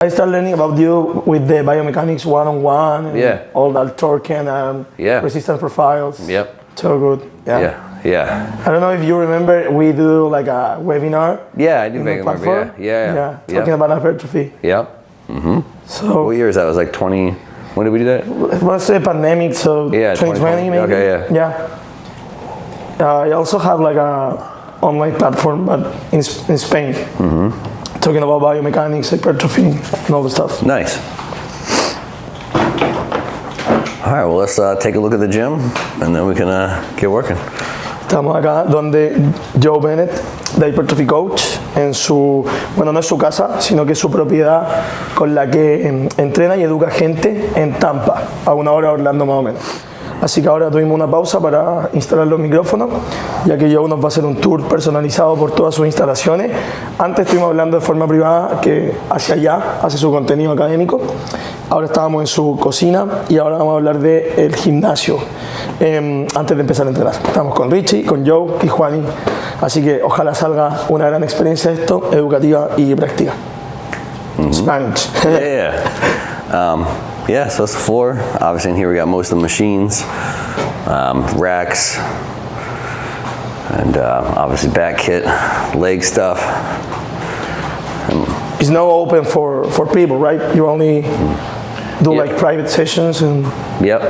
I started learning about you with the biomechanics one-on-one and all that torque and resistance profiles. Yep. So good. Yeah. I don't know if you remember, we do like a webinar. Yeah, I do remember. Yeah. Talking about hypertrophy. Yep. Mm-hmm. So what year is that? It was like 20. When did we do that? It was a pandemic, so 2020 maybe. Okay, yeah. I also have like a online platform, but in Spain. Mm-hmm. Talking about biomechanics, hypertrophy, and all the stuff. Nice. All right, well, let's take a look at the gym, and then we can get working. Estamos acá donde Joe Bennett, de Hypertrophy Coach, en su, bueno, no es su casa, sino que es su propiedad con la que entrena y educa gente en Tampa, a una hora de Orlando más o menos. Así que ahora tuvimos una pausa para instalar los micrófonos, ya que Joe nos va a hacer un tour personalizado por todas sus instalaciones. Antes estuvimos hablando de forma privada, que hacia allá hace su contenido académico. Ahora estábamos en su cocina y ahora vamos a hablar del gimnasio antes de empezar a entrenar. Estamos con Richie, con Joe y Juani. Así que ojalá salga una gran experiencia de esto, educativa y práctica. Spanish. Yeah, so it's the floor. Obviously in here we got most of the machines, racks, and obviously back kit, leg stuff. It's not open for people, right? You only do like private sessions and... Yep.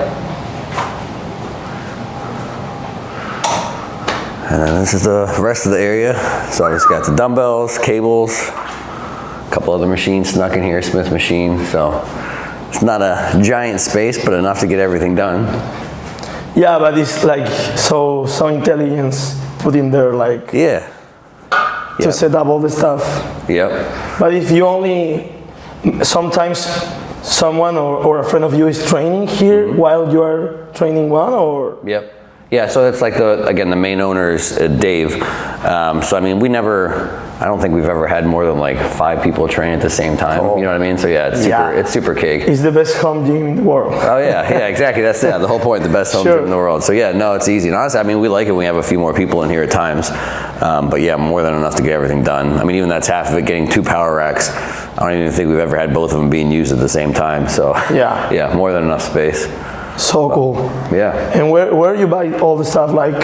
And then this is the rest of the area. So I just got the dumbbells, cables, a couple other machines snuck in here, Smith machine. So it's not a giant space, but enough to get everything done. Yeah, but it's like so intelligence put in there, like to set up all the stuff. Yep. But if you only, sometimes someone or a friend of you is training here while you are training one, or? Yep. Yeah, so it's like the main owner is Dave. So I mean, I don't think we've ever had more than like 5 people train at the same time. You know what I mean? So yeah, it's super cake. It's the best home gym in the world. Oh yeah, exactly. That's the whole point, the best home gym in the world. So yeah, no, it's easy. And honestly, I mean, we like it when we have a few more people in here at times. But yeah, more than enough to get everything done. I mean, even that's half of it, getting 2 power racks. I don't even think we've ever had both of them being used at the same time. So yeah, more than enough space. So cool. Yeah. And where you buy all the stuff? Like,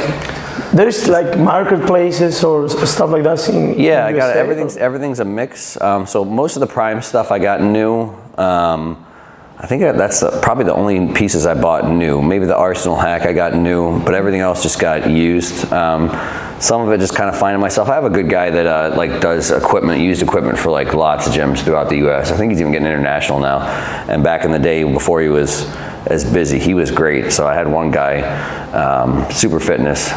there's like marketplaces or stuff like that in I got it. Everything's a mix. So most of the Prime stuff I got new. I think that's probably the only pieces I bought new. Maybe the Arsenal hack I got new, but everything else just got used. Some of it just kind of finding myself. I have a good guy that like does used equipment for like lots of gyms throughout the U.S. I think he's even getting international now. And back in the day before he was as busy, he was great. So I had one guy, Super Fitness,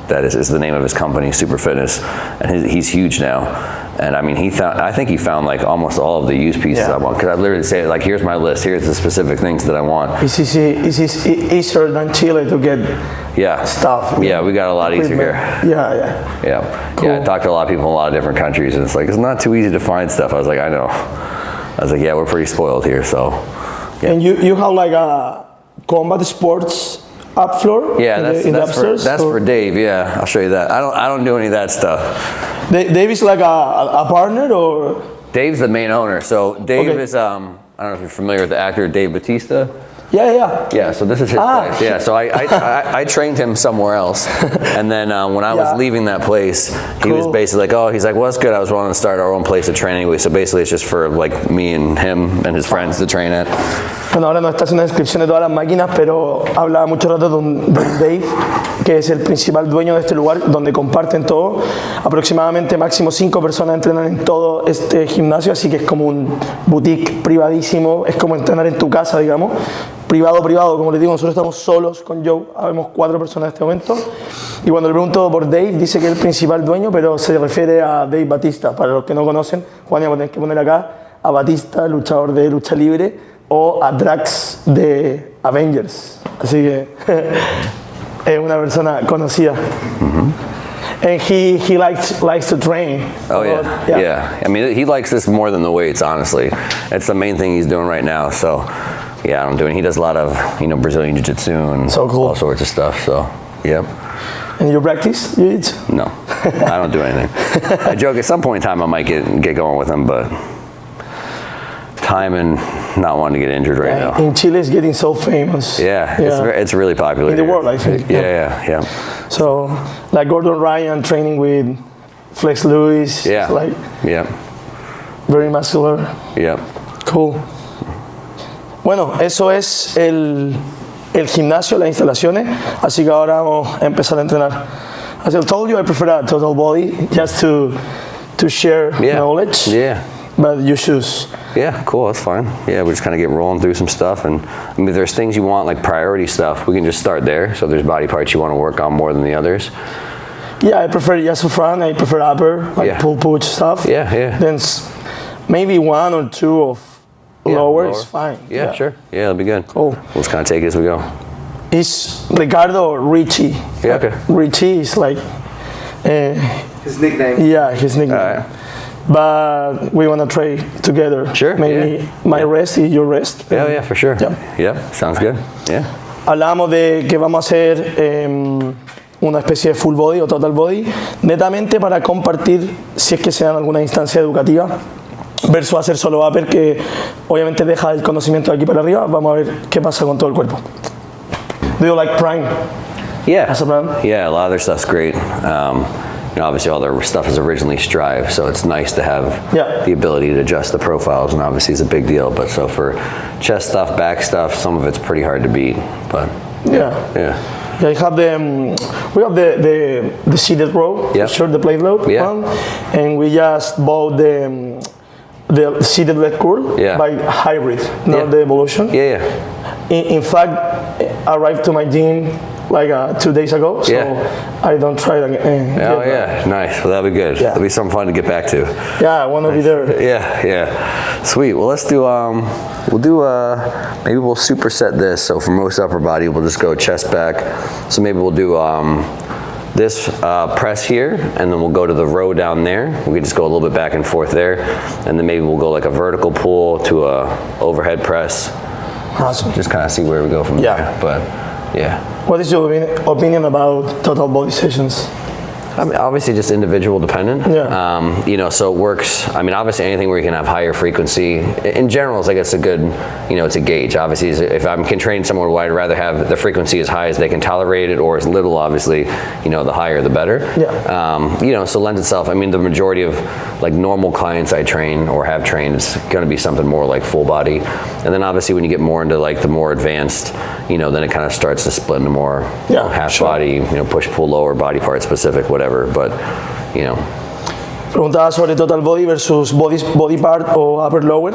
that is the name of his company, Super Fitness, and he's huge now. And I mean, I think he found like almost all of the used pieces I want. Because I literally say, like, here's my list, here's the specific things that I want. It's easier than Chile to get stuff. Yeah, we got a lot easier here. Yeah. Cool. Yeah, I talked to a lot of people in a lot of different countries, and it's like, it's not too easy to find stuff. I was like, I know. I was like, yeah, we're pretty spoiled here, so. Yeah. And you have like a combat sports up floor? Yeah, that's for Dave. Yeah, I'll show you that. I don't do any of that stuff. Dave is like a partner, or? Dave's the main owner. So Dave is I don't know if you're familiar with the actor Dave Bautista. Yeah, so this is his place. Yeah, so I trained him somewhere else, and then when I was leaving that place, he was basically like, he's like, well, that's good. I was wanting to start our own place to train anyway. So basically, it's just for like me and him and his friends to train at. Bueno, ahora no está haciendo una descripción de todas las máquinas, pero hablaba mucho rato de Dave, que es el principal dueño de este lugar donde comparten todo. Aproximadamente máximo 5 personas entrenan en todo este gimnasio, así que es como un boutique privadísimo, es como entrenar en tu casa, digamos. Privado, como les digo, nosotros estamos solos con Joe, habemos 4 personas en este momento. Y cuando le pregunto por Dave, dice que es el principal dueño, pero se refiere a Dave Bautista. Para los que no conocen, Juan, vamos a tener que poner acá a Batista, luchador de lucha libre, o a Drax de Avengers. Así que es una persona conocida. And he likes to train. Oh yeah. I mean, he likes this more than the weights, honestly. It's the main thing he's doing right now. So yeah, I'm doing. He does a lot of Brazilian Jiu-Jitsu and all sorts of stuff. So yep. And you practice Jiu-Jitsu? No, I don't do anything. I joke at some point in time I might get going with him, but time and not wanting to get injured right now. In Chile, it's getting so famous. Yeah, it's really popular in the world, I think. Yeah. So, like Gordon Ryan training with Flex Lewis. Yeah. It's like very muscular. Yeah. Cool. Bueno, eso es el gimnasio, las instalaciones. Así que ahora vamos a empezar a entrenar. As I told you, I prefer a total body just to share knowledge. Yeah. But you choose. Yeah, cool, that's fine. Yeah, we just kind of get rolling through some stuff. And I mean, if there's things you want, like priority stuff, we can just start there. So if there's body parts you want to work on more than the others. Yeah, I prefer just front. I prefer upper, like pull push stuff. Yeah. Then maybe 1 or 2 of lower is fine. Yeah, sure. Yeah, that'll be good. Cool. We'll just kind of take it as we go. It's Ricardo Richie. Yeah, okay. Richie is like his nickname. Yeah, his nickname. All right. But we want to try together. Sure. Maybe my rest is your rest. Yeah, for sure. Yeah, sounds good. Yeah. Hablamos de que vamos a hacer una especie de full body o total body, netamente para compartir si es que se dan alguna instancia educativa, versus hacer solo upper, que obviamente deja el conocimiento de aquí para arriba. Vamos a ver qué pasa con todo el cuerpo. Do you like prime? Yeah. As a brand? Yeah, a lot of their stuff's great. Obviously all their stuff is originally Strive, so it's nice to have the ability to adjust the profiles, and obviously it's a big deal. But so for chest stuff, back stuff, some of it's pretty hard to beat. But Yeah, I have we have the seated row, sure, the plate load one, and we just bought the seated leg curl by Hybrid, not the Evolution. In fact, I arrived to my gym like 2 days ago, so I don't try it again. Nice. Well, that'll be good. That'll be something fun to get back to. Yeah, I want to be there. Yeah. Sweet. Well, let's do. Maybe we'll superset this. So for most upper body, we'll just go chest back. So maybe we'll do this press here, and then we'll go to the row down there. We can just go a little bit back and forth there, and then maybe we'll go like a vertical pull to a overhead press. Awesome. Just kind of see where we go from there. But what is your opinion about total body sessions? I mean, obviously just individual dependent. So it works. I mean, obviously anything where you can have higher frequency in general is, I guess, a good, it's a gauge. Obviously, if I can train somewhere where I'd rather have the frequency as high as they can tolerate it, or as little, obviously, the higher the better. So it lends itself. I mean, the majority of like normal clients I train or have trained, it's going to be something more like full body. And then obviously when you get more into like the more advanced, then it kind of starts to split into more half body, push, pull, lower, body part specific, whatever. But, Preguntaba sobre total body versus body part o upper lower,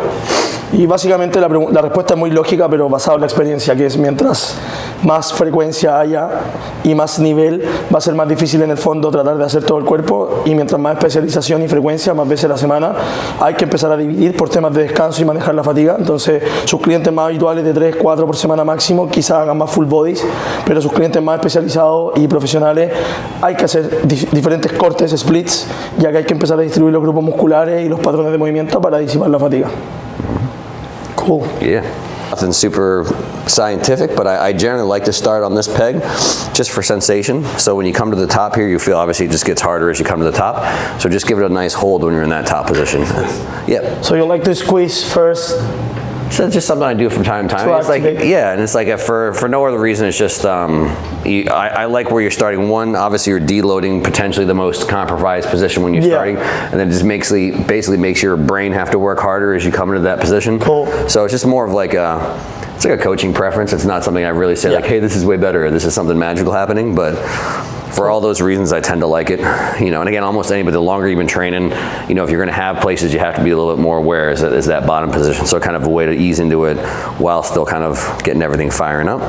y básicamente la respuesta es muy lógica, pero basada en la experiencia, que es mientras más frecuencia haya y más nivel, va a ser más difícil en el fondo tratar de hacer todo el cuerpo, y mientras más especialización y frecuencia, más veces a la semana, hay que empezar a dividir por temas de descanso y manejar la fatiga. Entonces sus clientes más habituales de 3, 4 por semana máximo quizás hagan más full bodies, pero sus clientes más especializados y profesionales hay que hacer diferentes cortes, splits, ya que hay que empezar a distribuir los grupos musculares y los patrones de movimiento para disipar la fatiga. Cool. Yeah. Nothing super scientific, but I generally like to start on this peg just for sensation. So when you come to the top here, you feel obviously it just gets harder as you come to the top. So just give it a nice hold when you're in that top position. So you like to squeeze first? So it's just something I do from time to time. It's like, and it's like for no other reason. It's just I like where you're starting. One, obviously you're deloading potentially the most compromised position when you're starting, and then it just basically makes your brain have to work harder as you come into that position. Cool. So it's just more of like it's like a coaching preference. It's not something I really say like, hey, this is way better, or this is something magical happening. But for all those reasons, I tend to like it. And again, almost anybody, the longer you've been training, if you're going to have places, you have to be a little bit more aware is that bottom position. So kind of a way to ease into it while still kind of getting everything firing up.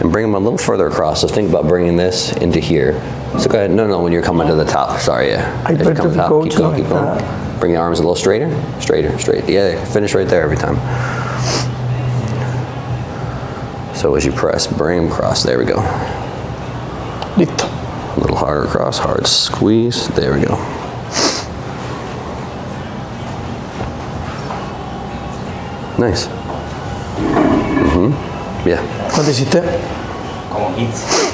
And bring them a little further across. So think about bringing this into here. So go ahead. No, when you're coming to the top. Sorry, Hypertrophy Coach. Keep going. Bring the arms a little straighter. Yeah, finish right there every time. So as you press, bring them across. There we go. Listo. A little harder across, hard squeeze. There we go. Nice. Yeah. ¿Cuánto hiciste? Como 15.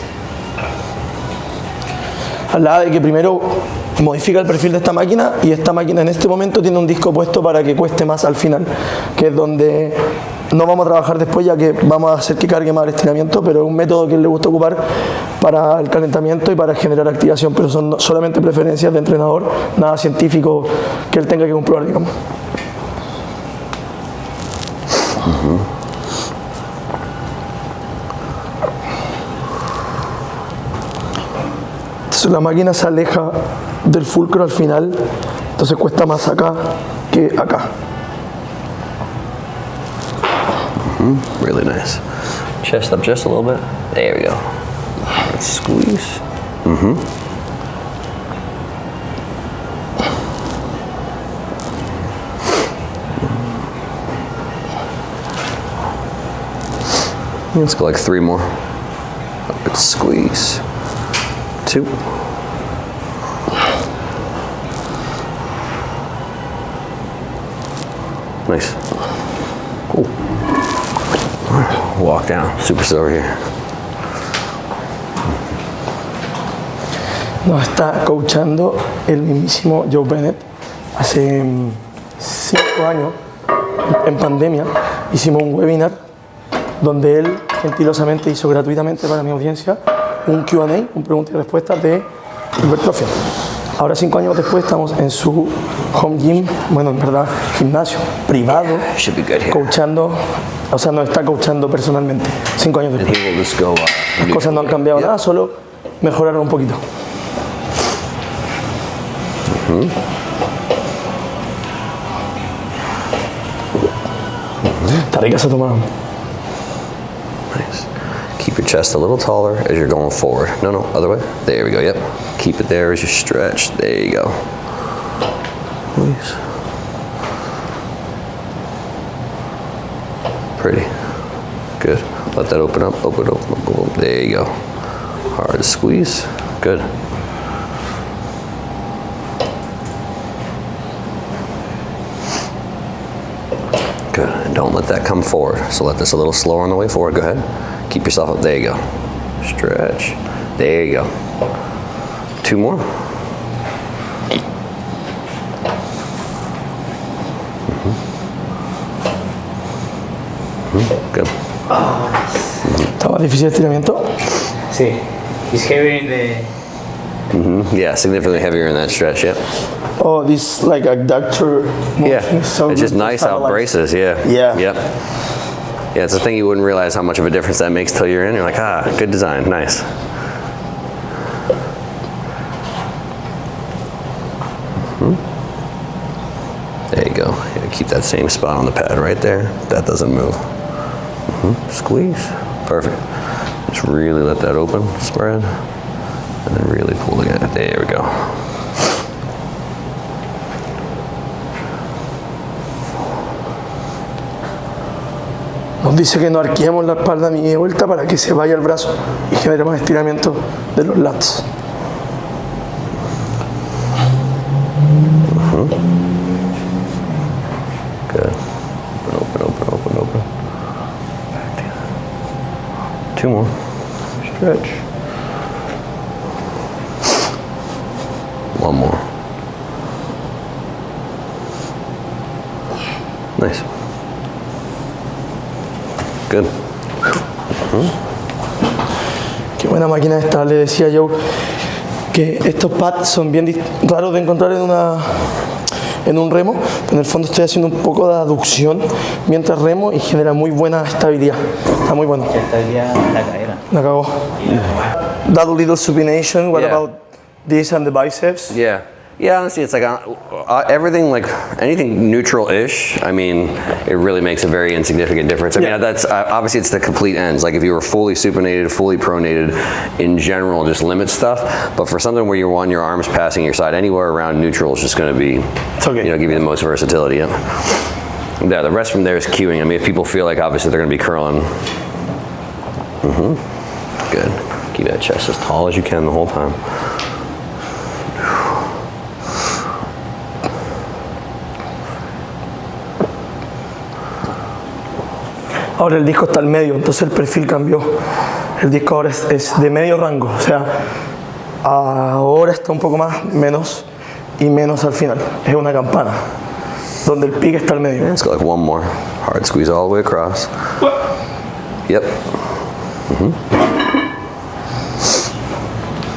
Hablaba de que primero modifica el perfil de esta máquina y esta máquina en este momento tiene un disco puesto para que cueste más al final, que es donde no vamos a trabajar después, ya que vamos a hacer que cargue más el estiramiento, pero es un método que le gusta ocupar para el calentamiento y para generar activación, pero son solamente preferencias de entrenador, nada científico que él tenga que comprobar, digamos. Entonces la máquina se aleja del fulcro al final, entonces cuesta más acá que acá. Really nice. Chest up just a little bit. There we go. Let's squeeze. Let's go like 3 more. Let's squeeze. 2. Nice. Cool. Walk down. Superstar over here. Nos está coachando el mismísimo Joe Bennett. Hace 5 años, en pandemia, hicimos un webinar donde él gentilosamente hizo gratuitamente para mi audiencia un Q&A, un pregunta y respuesta de Hypertrophy. Ahora 5 años después estamos en su home gym, bueno, en verdad, gimnasio privado, coachando, o sea, nos está coachando personalmente, 5 años después. Las cosas no han cambiado nada, solo mejoraron un poquito. Está rica esa tomada. Nice. Keep your chest a little taller as you're going forward. No, other way. There we go, yep. Keep it there as you stretch. There you go. Please. Pretty. Good. Let that open up, open up. There you go. Hard squeeze. Good. Good. And don't let that come forward. So let this a little slower on the way forward. Go ahead. Keep yourself up. There you go. Stretch. There you go. 2 more. Good. ¿Estaba difícil el estiramiento? Sí. It's heavy in the... Yeah, significantly heavier in that stretch, yeah. Oh, this like adductor motion. Yeah, So it's just good to nice how it stabilize. braces, yeah. Yeah. Yep. Yeah, it's a thing you wouldn't realize how much of a difference that makes till you're in. You're like, good design, nice. There you go. Yeah, keep that same spot on the pad right there. That doesn't move. Squeeze. Perfect. Just really let that open, spread, and then really pull again. There we go. Nos dice que no arqueemos la espalda ni de vuelta para que se vaya el brazo y genere más estiramiento de los lats. Good. Open. Back down. 2 more. Stretch. 1 more. Nice. Good. Qué buena máquina esta, le decía yo que estos pads son bien raros de encontrar en un remo, pero en el fondo estoy haciendo un poco de aducción mientras remo y genera muy buena estabilidad. Está muy bueno. Estabilidad en la cadera. La cagó. That little supination, what Yeah. about this and the biceps? Yeah. Yeah, honestly, it's like everything, like anything neutral-ish. I mean, it really makes a very insignificant difference. I mean, that's obviously it's the complete ends. Like if you were fully supinated, fully pronated, in general, just limits stuff. But for something where you want your arms passing your side, anywhere around neutral is just going to be, okay. Give you the most versatility. Yeah, the rest from there is cueing. I mean, if people feel like obviously they're going to be curling. Good. Keep that chest as tall as you can the whole time. Ahora el disco está al medio, entonces el perfil cambió. El disco ahora es de medio rango, o sea, Ahora está un poco más, menos y menos al final. Es una campana, donde el pique está al medio. Let's go like one more. Hard squeeze all the way across. Yep.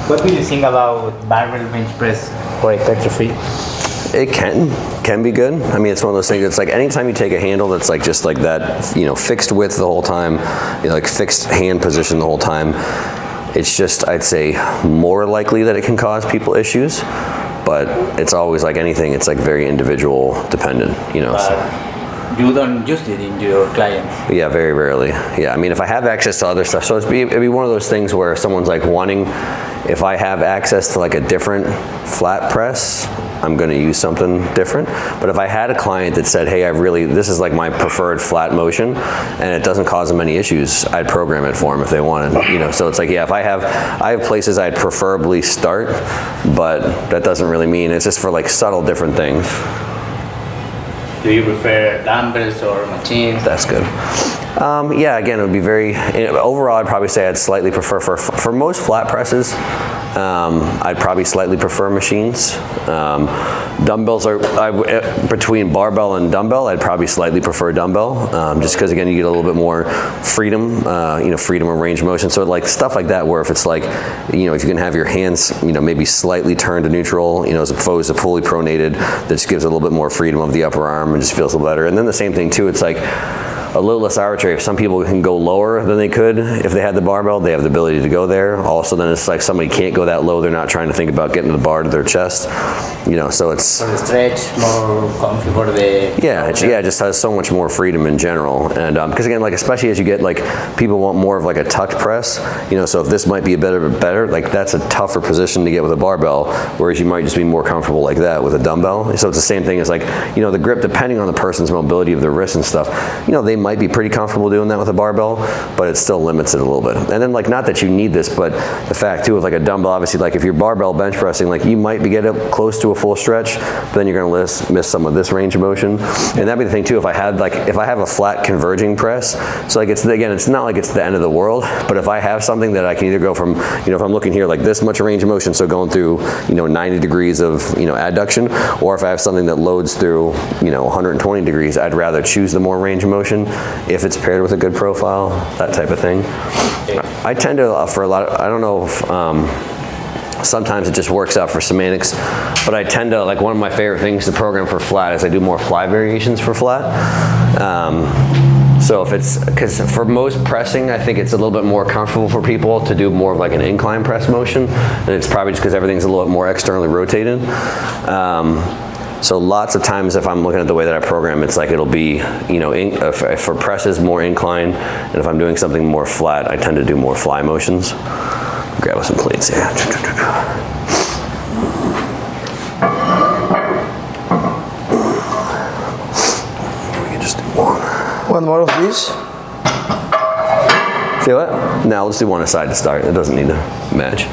What do you think about barbell bench press for hypertrophy? It can be good. I mean, it's one of those things. It's like anytime you take a handle that's like just like that, you know, fixed width the whole time, you know, like fixed hand position the whole time. It's just, I'd say, more likely that it can cause people issues. But it's always like anything. It's like very individual dependent, you know. You don't use it in your clients? Yeah, very rarely. Yeah, I mean, if I have access to other stuff, so it'd be one of those things where someone's like wanting, if I have access to like a different flat press, I'm going to use something different. But if I had a client that said, hey, this is like my preferred flat motion and it doesn't cause them any issues, I'd program it for them if they wanted, you know. So it's like, yeah, if I have places I'd preferably start, but that doesn't really mean, it's just for like subtle different things. Do you prefer dumbbells or machines? That's good. Yeah, again, it would be very, overall I'd probably say I'd slightly prefer, for most flat presses, I'd probably slightly prefer machines. Dumbbells between barbell and dumbbell, I'd probably slightly prefer dumbbell, just because again, you get a little bit more freedom, you know, freedom of range of motion. So like stuff like that, where if it's like, you know, if you can have your hands, you know, maybe slightly turned to neutral, you know, as opposed to fully pronated, that just gives a little bit more freedom of the upper arm and just feels a little better. And then the same thing too, it's like, a little less arbitrary. If some people can go lower than they could if they had the barbell, they have the ability to go there. Also, then it's like somebody can't go that low, they're not trying to think about getting the bar to their chest. You know, so it's... For the stretch, more comfy for the... Yeah, it just has so much more freedom in general. And because again, like especially as you get like, people want more of like a tucked press, you know, so if this might be a better, like that's a tougher position to get with a barbell, whereas you might just be more comfortable like that with a dumbbell. So it's the same thing as like, you know, the grip, depending on the person's mobility of their wrists and stuff, you know, they might be pretty comfortable doing that with a barbell, but it still limits it a little bit. And then like, not that you need this, but the fact too, with like a dumbbell, obviously like if you're barbell bench pressing, like you might be getting close to a full stretch, but then you're gonna miss some of this range of motion. And that'd be the thing too, if I have a flat converging press, so like it's not like it's the end of the world, but if I have something that I can either go from, you know, if I'm looking here like this much range of motion, so going through, you know, 90 degrees of, you know, adduction, or if I have something that loads through, you know, 120 degrees, I'd rather choose the more range of motion if it's paired with a good profile, that type of thing. I tend to, for a lot of, I don't know if, sometimes it just works out for semantics, but I tend to, like one of my favorite things to program for flat is I do more fly variations for flat. So if it's, because for most pressing, I think it's a little bit more comfortable for people to do more of like an incline press motion, and it's probably just because everything's a little bit more externally rotated. So lots of times if I'm looking at the way that I program, it's like it'll be, you know, if for presses more incline, and if I'm doing something more flat, I tend to do more fly motions. Grab some plates here. We can just do one. One more of these. See what? Now let's do one aside to start. It doesn't need to match.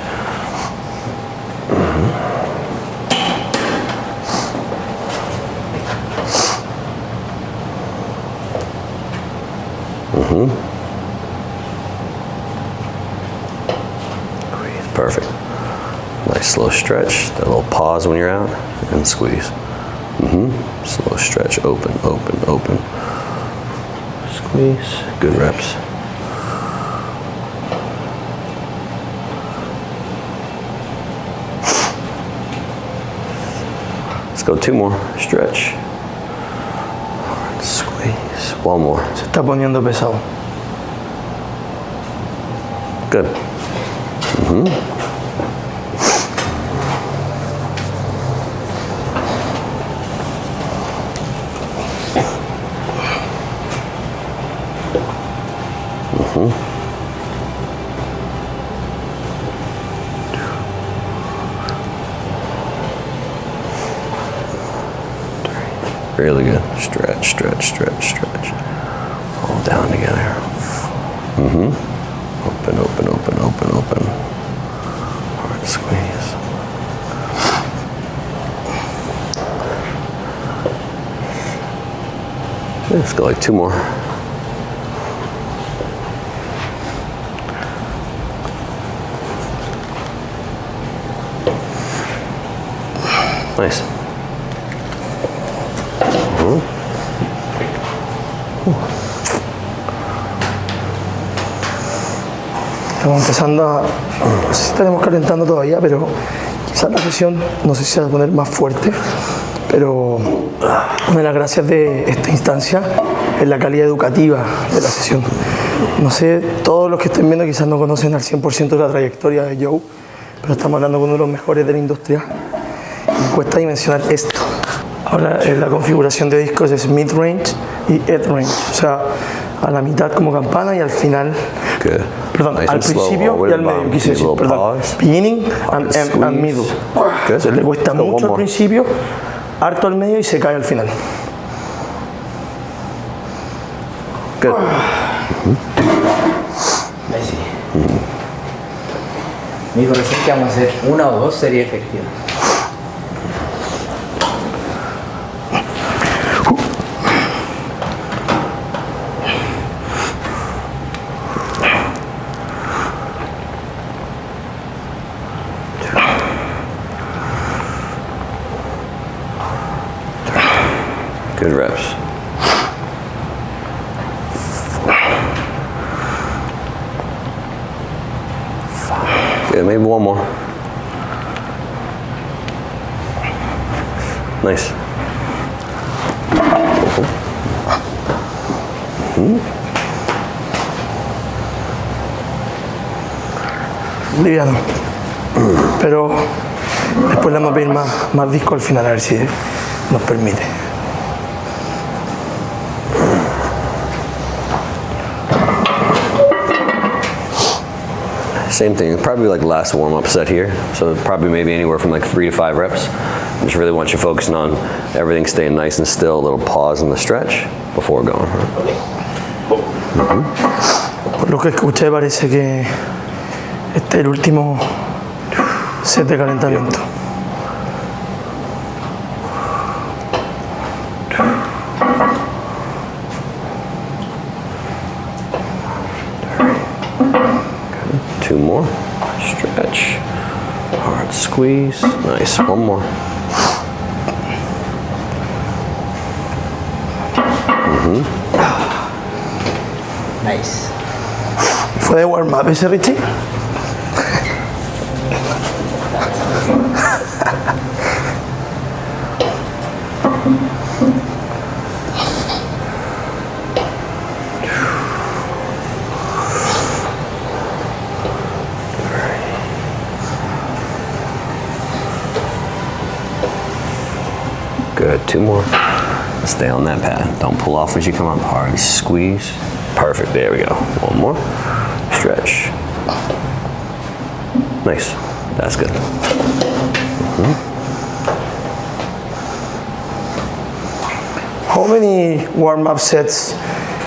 Perfect. Nice slow stretch. That little pause when you're out, and squeeze. Slow stretch. Open, open, open. Squeeze. Good reps. Let's go two more. Stretch. Squeeze. One more. Se está poniendo pesado. Good. Really good. Stretch, stretch, stretch, stretch. All down together. Open, open, open, open, open. Hard squeeze. Let's go like two more. Nice. Estamos empezando a... No sé si estaremos calentando todavía, pero quizás la sesión, no sé si se va a poner más fuerte, pero una de las gracias de esta instancia es la calidad educativa de la sesión. No sé, todos los que estén viendo quizás no conocen al 100% la trayectoria de Joe, pero estamos hablando con uno de los mejores de la industria y cuesta dimensionar esto. Ahora la configuración de discos es mid-range y end-range, o sea, a la mitad como campana y al final, Good. perdón, Nice al and slow principio all the way y al to the medio, bottom. quise decir, Little perdón, pause. beginning and end and middle. Good. Entonces le cuesta Let's go, one mucho al more. principio, harto al medio y se cae al final. Good. Ahí sí. Mi corrección que vamos a hacer una o dos series efectivas. Good reps. Good, maybe one more. Nice. Liviano. Pero después le vamos a pedir más disco al final, a ver si nos permite. Same thing, probably like last warm-up set here. So probably maybe anywhere from like 3 to 5 reps. Just really want you focusing on everything staying nice and still, a little pause in the stretch before going. Por lo que escuché parece que este es el último set de calentamiento. Two more. Stretch. Hard squeeze. Nice. One more. Nice. ¿Fue de warm-up ese, Richie? Good. Two more. Stay on that pad. Don't pull off as you come up. Hard squeeze. Perfect. There we go. One more. Stretch. Nice. That's good. How many warm-up sets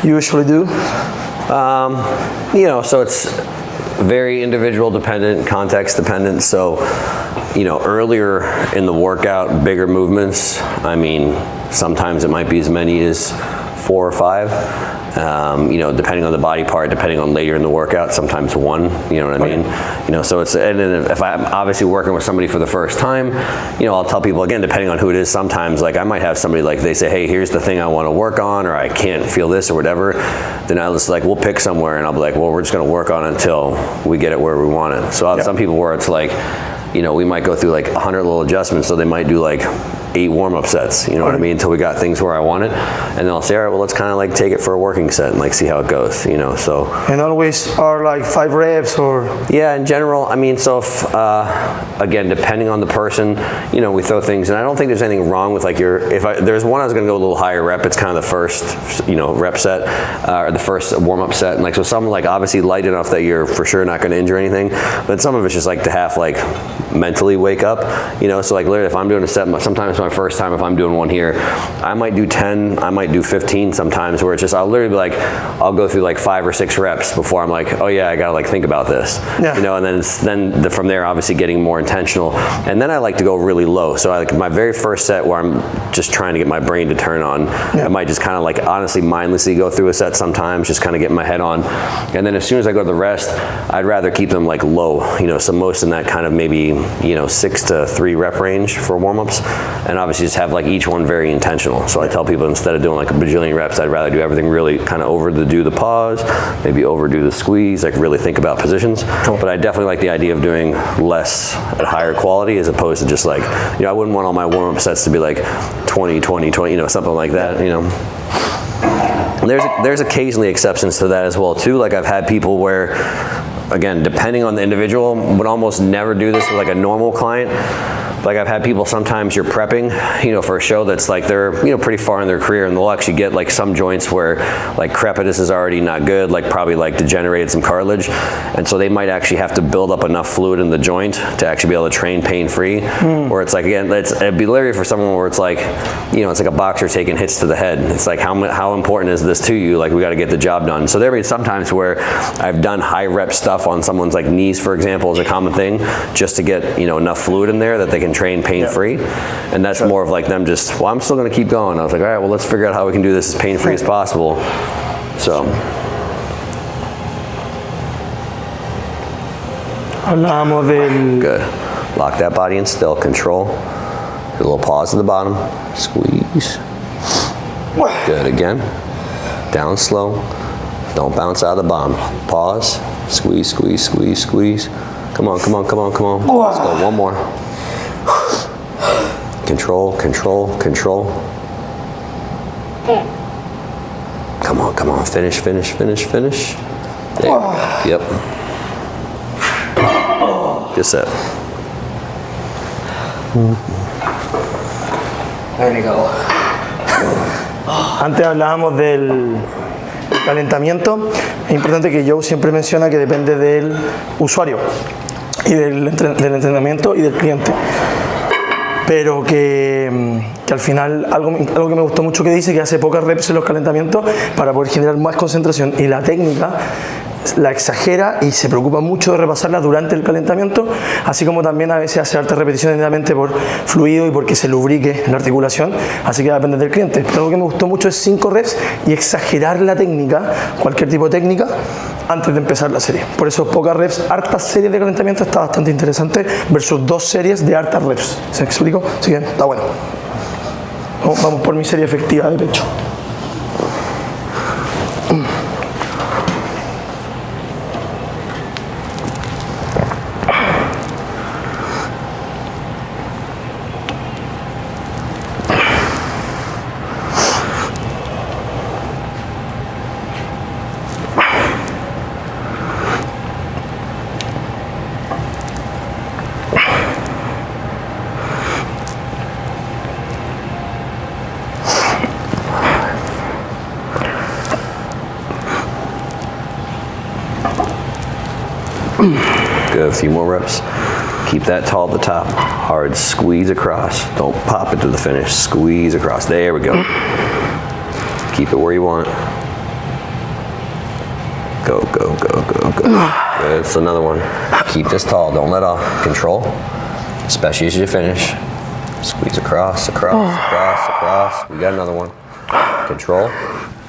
you usually do? You know, so it's very individual dependent, context dependent. So, you know, earlier in the workout, bigger movements, I mean, sometimes it might be as many as 4 or 5. You know, depending on the body part, depending on later in the workout, sometimes 1, you know what I mean? You know, so it's, and then if I'm obviously working with somebody for the first time, you know, I'll tell people again, depending on who it is, sometimes like I might have somebody like they say, hey, here's the thing I want to work on, or I can't feel this or whatever. Then I was like, we'll pick somewhere and I'll be like, well, we're just going to work on it until we get it where we want it. So I'll have some people where it's like, you know, we might go through like 100 little adjustments, so they might do like 8 warm-up sets, you know what I mean, until we got things where I want it. And then I'll say, all right, well, let's kind of like take it for a working set and like see how it goes, you know, so. And always are like 5 reps or? Yeah, in general, I mean, so if, again, depending on the person, you know, we throw things, and I don't think there's anything wrong with like there's one I was going to go a little higher rep, it's kind of the first, you know, rep set, or the first warm-up set, and like, so some like obviously light enough that you're for sure not going to injure anything, but some of it's just like to have like mentally wake up, you know, so like literally if I'm doing a set, sometimes my first time if I'm doing one here. I might do 10, I might do 15 sometimes, where it's just, I'll literally be like, I'll go through like 5 or 6 reps before I'm like, oh yeah, I gotta like think about this. Yeah. You know, and then from there, obviously getting more intentional. And then I like to go really low. So like my very first set where I'm just trying to get my brain to turn on, I might just kind of like honestly mindlessly go through a set sometimes, just kind of get my head on. And then as soon as I go to the rest, I'd rather keep them like low, you know, so most in that kind of maybe, you know, 6 to 3 rep range for warm-ups. And obviously just have like each one very intentional. So I tell people instead of doing like a bajillion reps, I'd rather do everything really kind of overdo the pause, maybe overdo the squeeze, like really think about positions. But I definitely like the idea of doing less at higher quality as opposed to just like, you know, I wouldn't want all my warm-up sets to be like 20, 20, 20, you know, something like that, you know. There's occasionally exceptions to that as well too. Like I've had people where, again, depending on the individual, would almost never do this with like a normal client. Like I've had people, sometimes you're prepping, you know, for a show that's like they're, you know, pretty far in their career, and they'll actually get like some joints where like crepitus is already not good, like probably like degenerated some cartilage, and so they might actually have to build up enough fluid in the joint to actually be able to train pain-free. Where it's like, again, it'd be literally for someone where it's like, you know, it's like a boxer taking hits to the head. It's like how important is this to you? Like we got to get the job done. So there be sometimes where I've done high rep stuff on someone's like knees, for example, is a common thing, just to get, you know, enough fluid in there that they can train pain-free. And that's more of like them just, well, I'm still going to keep going. I was like, all right, well, let's figure out how we can do this as pain-free as possible. So. Hablábamos del... Good. Lock that body in still. Control. Do a little pause at the bottom. Squeeze. Good. Again. Down slow. Don't bounce out of the bottom. Pause. Squeeze, squeeze, squeeze, squeeze. Come on, come on, come on, come on. Let's go. One more. Control, control, control. Come on, come on. Finish, finish, finish, finish. There. Yep. Good set. There we go. Antes hablábamos del calentamiento. Es importante que Joe siempre menciona que depende del usuario y del entrenamiento y del cliente. Pero que al final algo que me gustó mucho que dice, que hace pocas reps en los calentamientos para poder generar más concentración, y la técnica la exagera y se preocupa mucho de repasarla durante el calentamiento, así como también a veces hace altas repeticiones netamente por fluido y porque se lubrique la articulación, así que depende del cliente. Pero algo que me gustó mucho es 5 reps y exagerar la técnica, cualquier tipo de técnica, antes de empezar la serie. Por eso pocas reps, hartas series de calentamiento está bastante interesante versus 2 series de hartas reps. ¿Se me explico? Así que está bueno. Vamos por mi serie efectiva de pecho. Good, a few more reps. Keep that tall at the top. Hard squeeze across. Don't pop it to the finish. Squeeze across. There we go. Keep it where you want. Go, go, go, go, go. Good, it's another one. Keep this tall, don't let off. Control, especially as you finish. Squeeze across, across, across, across. We got another one. Control.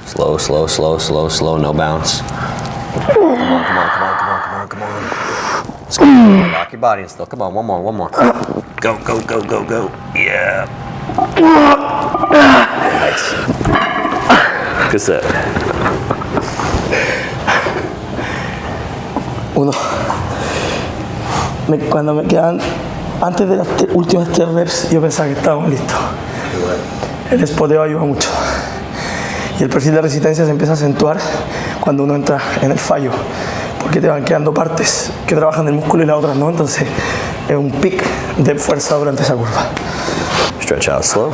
Slow, slow, slow, slow, slow, no bounce. Come on, come on, come on, come on, come on, come on. Let's go. Lock your body and still. Come on, one more, one more. Go, go, go, go, go. Yeah. Nice. Good set. Uno. Cuando me quedan, antes de las últimas 3 reps, yo pensaba que estábamos listos. El espoteo ayuda mucho. Y el perfil de resistencia se empieza a acentuar cuando uno entra en el fallo, porque te van quedando partes que trabajan del músculo y las otras no, entonces es un pic de fuerza durante esa curva. Stretch out slow.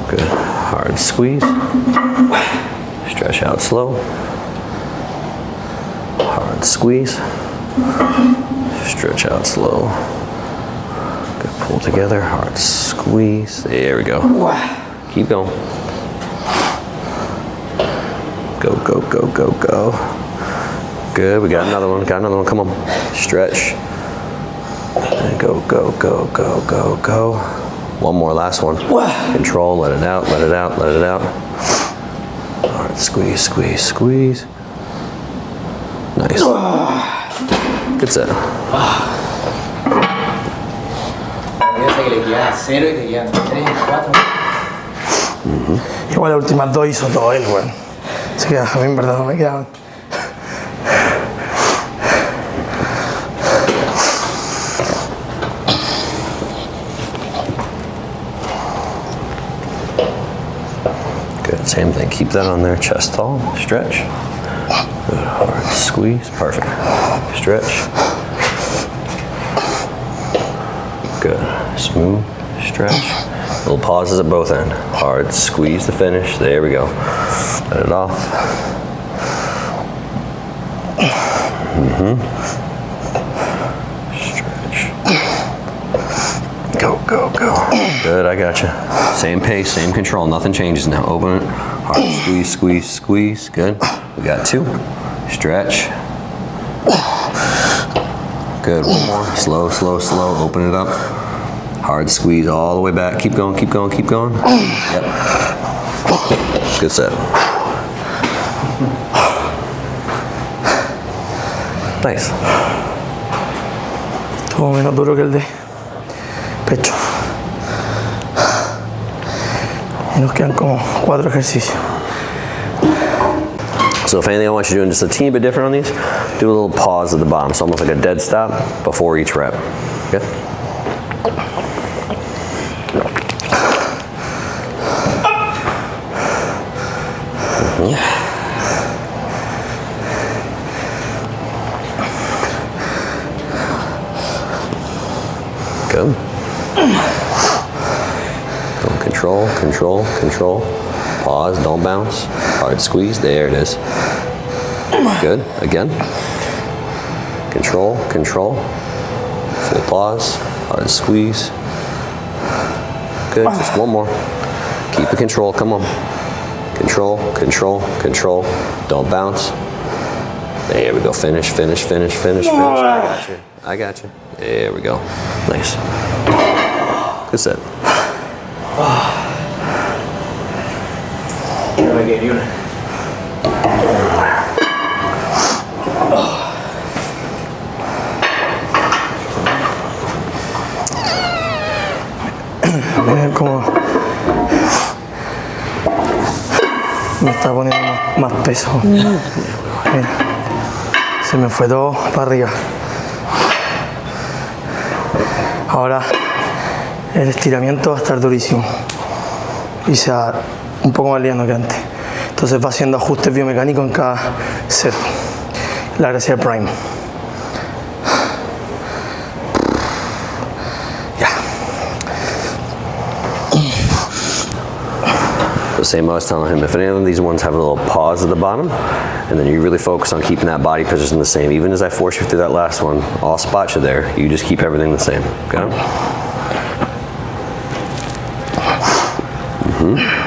Good. Hard squeeze. Stretch out slow. Hard squeeze. Stretch out slow. Good Pull together, hard squeeze. There we go. Keep going. Go, go, go, go, go. Good, we got another one, come on. Stretch. And go, go, go, go, go, go. One more, last one. Control, let it out, let it out, let it out. All right, squeeze, squeeze, squeeze. Nice. Good set. Fíjate que le queda 0 y te quedan 3 y 4. Igual las últimas dos hizo todo él, weón. Así que a mí en verdad no me quedaban. Good, same thing. Keep that on there. Chest tall. Stretch. Good. Hard squeeze. Perfect. Stretch. Good. Smooth. Stretch. Little pauses at both ends. Hard squeeze to finish. There we go. Let it off. Stretch. Go, go, go. Good, I got you. Same pace, same control. Nothing changes now. Open it. Hard squeeze, squeeze, squeeze. Good. We got 2. Stretch. Good. One more. Slow, slow, slow. Open it up. Hard squeeze all the way back. Keep going, keep going, keep going. Yep. Good set. Nice. Estuvo menos duro que el de pecho. Y nos quedan como 4 ejercicios. So if anything, I want you doing just a teeny bit different on these. Do a little pause at the bottom. So almost like a dead stop before each rep. Good? Good. Go control, control, control. Pause, don't bounce. Hard squeeze, there it is. Good, again. Control, control. Full pause, hard squeeze. Good, just one more. Keep the control, come on. Control, control, control. Don't bounce. There we go, finish, finish, finish, finish, finish. I got you, I got you. There we go, nice. Good set. No me quedé ni una. Miren cómo me está poniendo más peso. Mira, se me fue todo para arriba. Ahora el estiramiento va a estar durísimo y sea un poco más liviano que antes. Entonces va haciendo ajustes biomecánicos en cada set. La gracia del prime. The same I was telling him, if any of these ones have a little pause at the bottom, and then you really focus on keeping that body position the same, even as I force you through that last one, I'll spot you there. You just keep everything the same. Got it?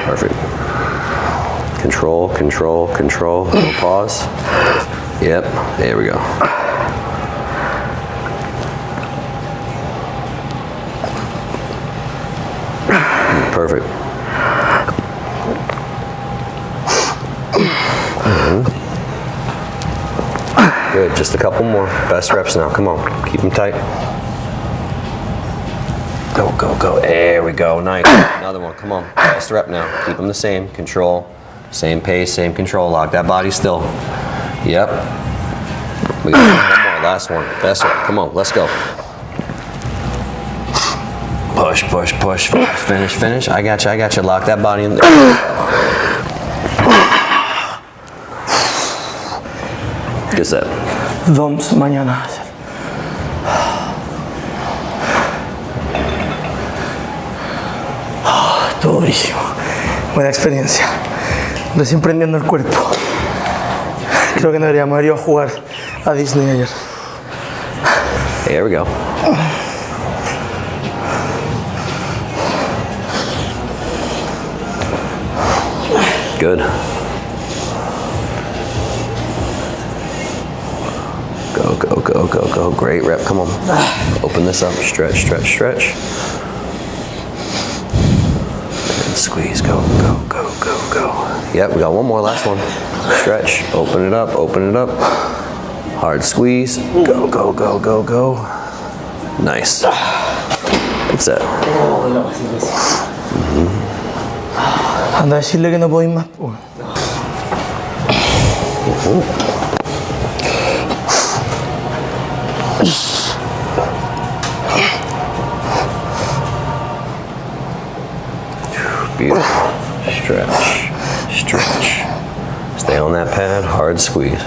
Perfect. Control, control, control. No pause. Yep, there we go. Perfect. Good, just a couple more. Best reps now, come on. Keep them tight. Go, go, go. There we go, nice. Another one, come on. Best rep now. Keep them the same. Control, same pace, same control. Lock that body still. Yep. We got one more, last one. Best rep, come on, let's go. Push, push, push, finish, finish. I got you. Lock that body in there. Good set. Vamos mañana. Todo durísimo. Buena experiencia. Recién prendiendo el cuerpo. Creo que no deberíamos haber ido a jugar a Disney ayer. There we go. great rep. Come on. Open this up. Stretch, stretch, stretch. And squeeze. Go, go, go, go, go. Yep, we got one more. Last one. Stretch. Open it up. Open it up. Hard squeeze. Go, go, go, go, go. Nice. That's it. Anda a decirle que no podéis más. Beautiful. Stretch. Stretch. Stay on that pad. Hard squeeze.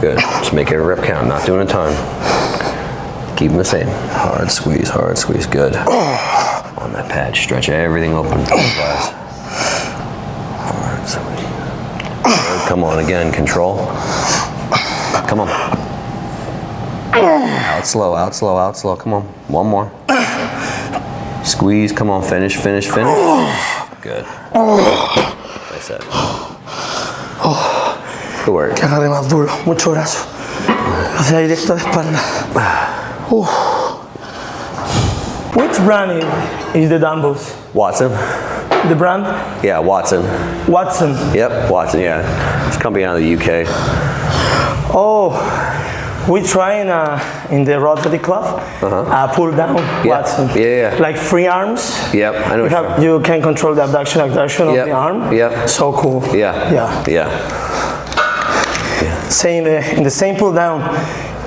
Good. Just make every rep count. Not doing a ton. Keep them the same. Hard squeeze. Hard squeeze. Good. On that pad. Stretch everything open. Hard squeeze. Good. Come on again. Control. Come on. Out slow. Out slow. Out slow. Come on. One more. Squeeze. Come on. Finish. Finish. Finish. Good. Like I said. Good work. Que agarre más duro, mucho brazo. Hacia directo de espalda. Which brand is the dumbbells? Watson. The brand? Yeah, Watson. Watson. Yep, Watson, yeah. It's a company out of the UK. Oh, we try in the Rotary Club, pull down Watson. Yeah, yeah. Like free arms. Yep, I know what you're talking You can control the abduction of the arm. Yep. So cool. Yeah. Yeah. Yeah. Saying in the same pull down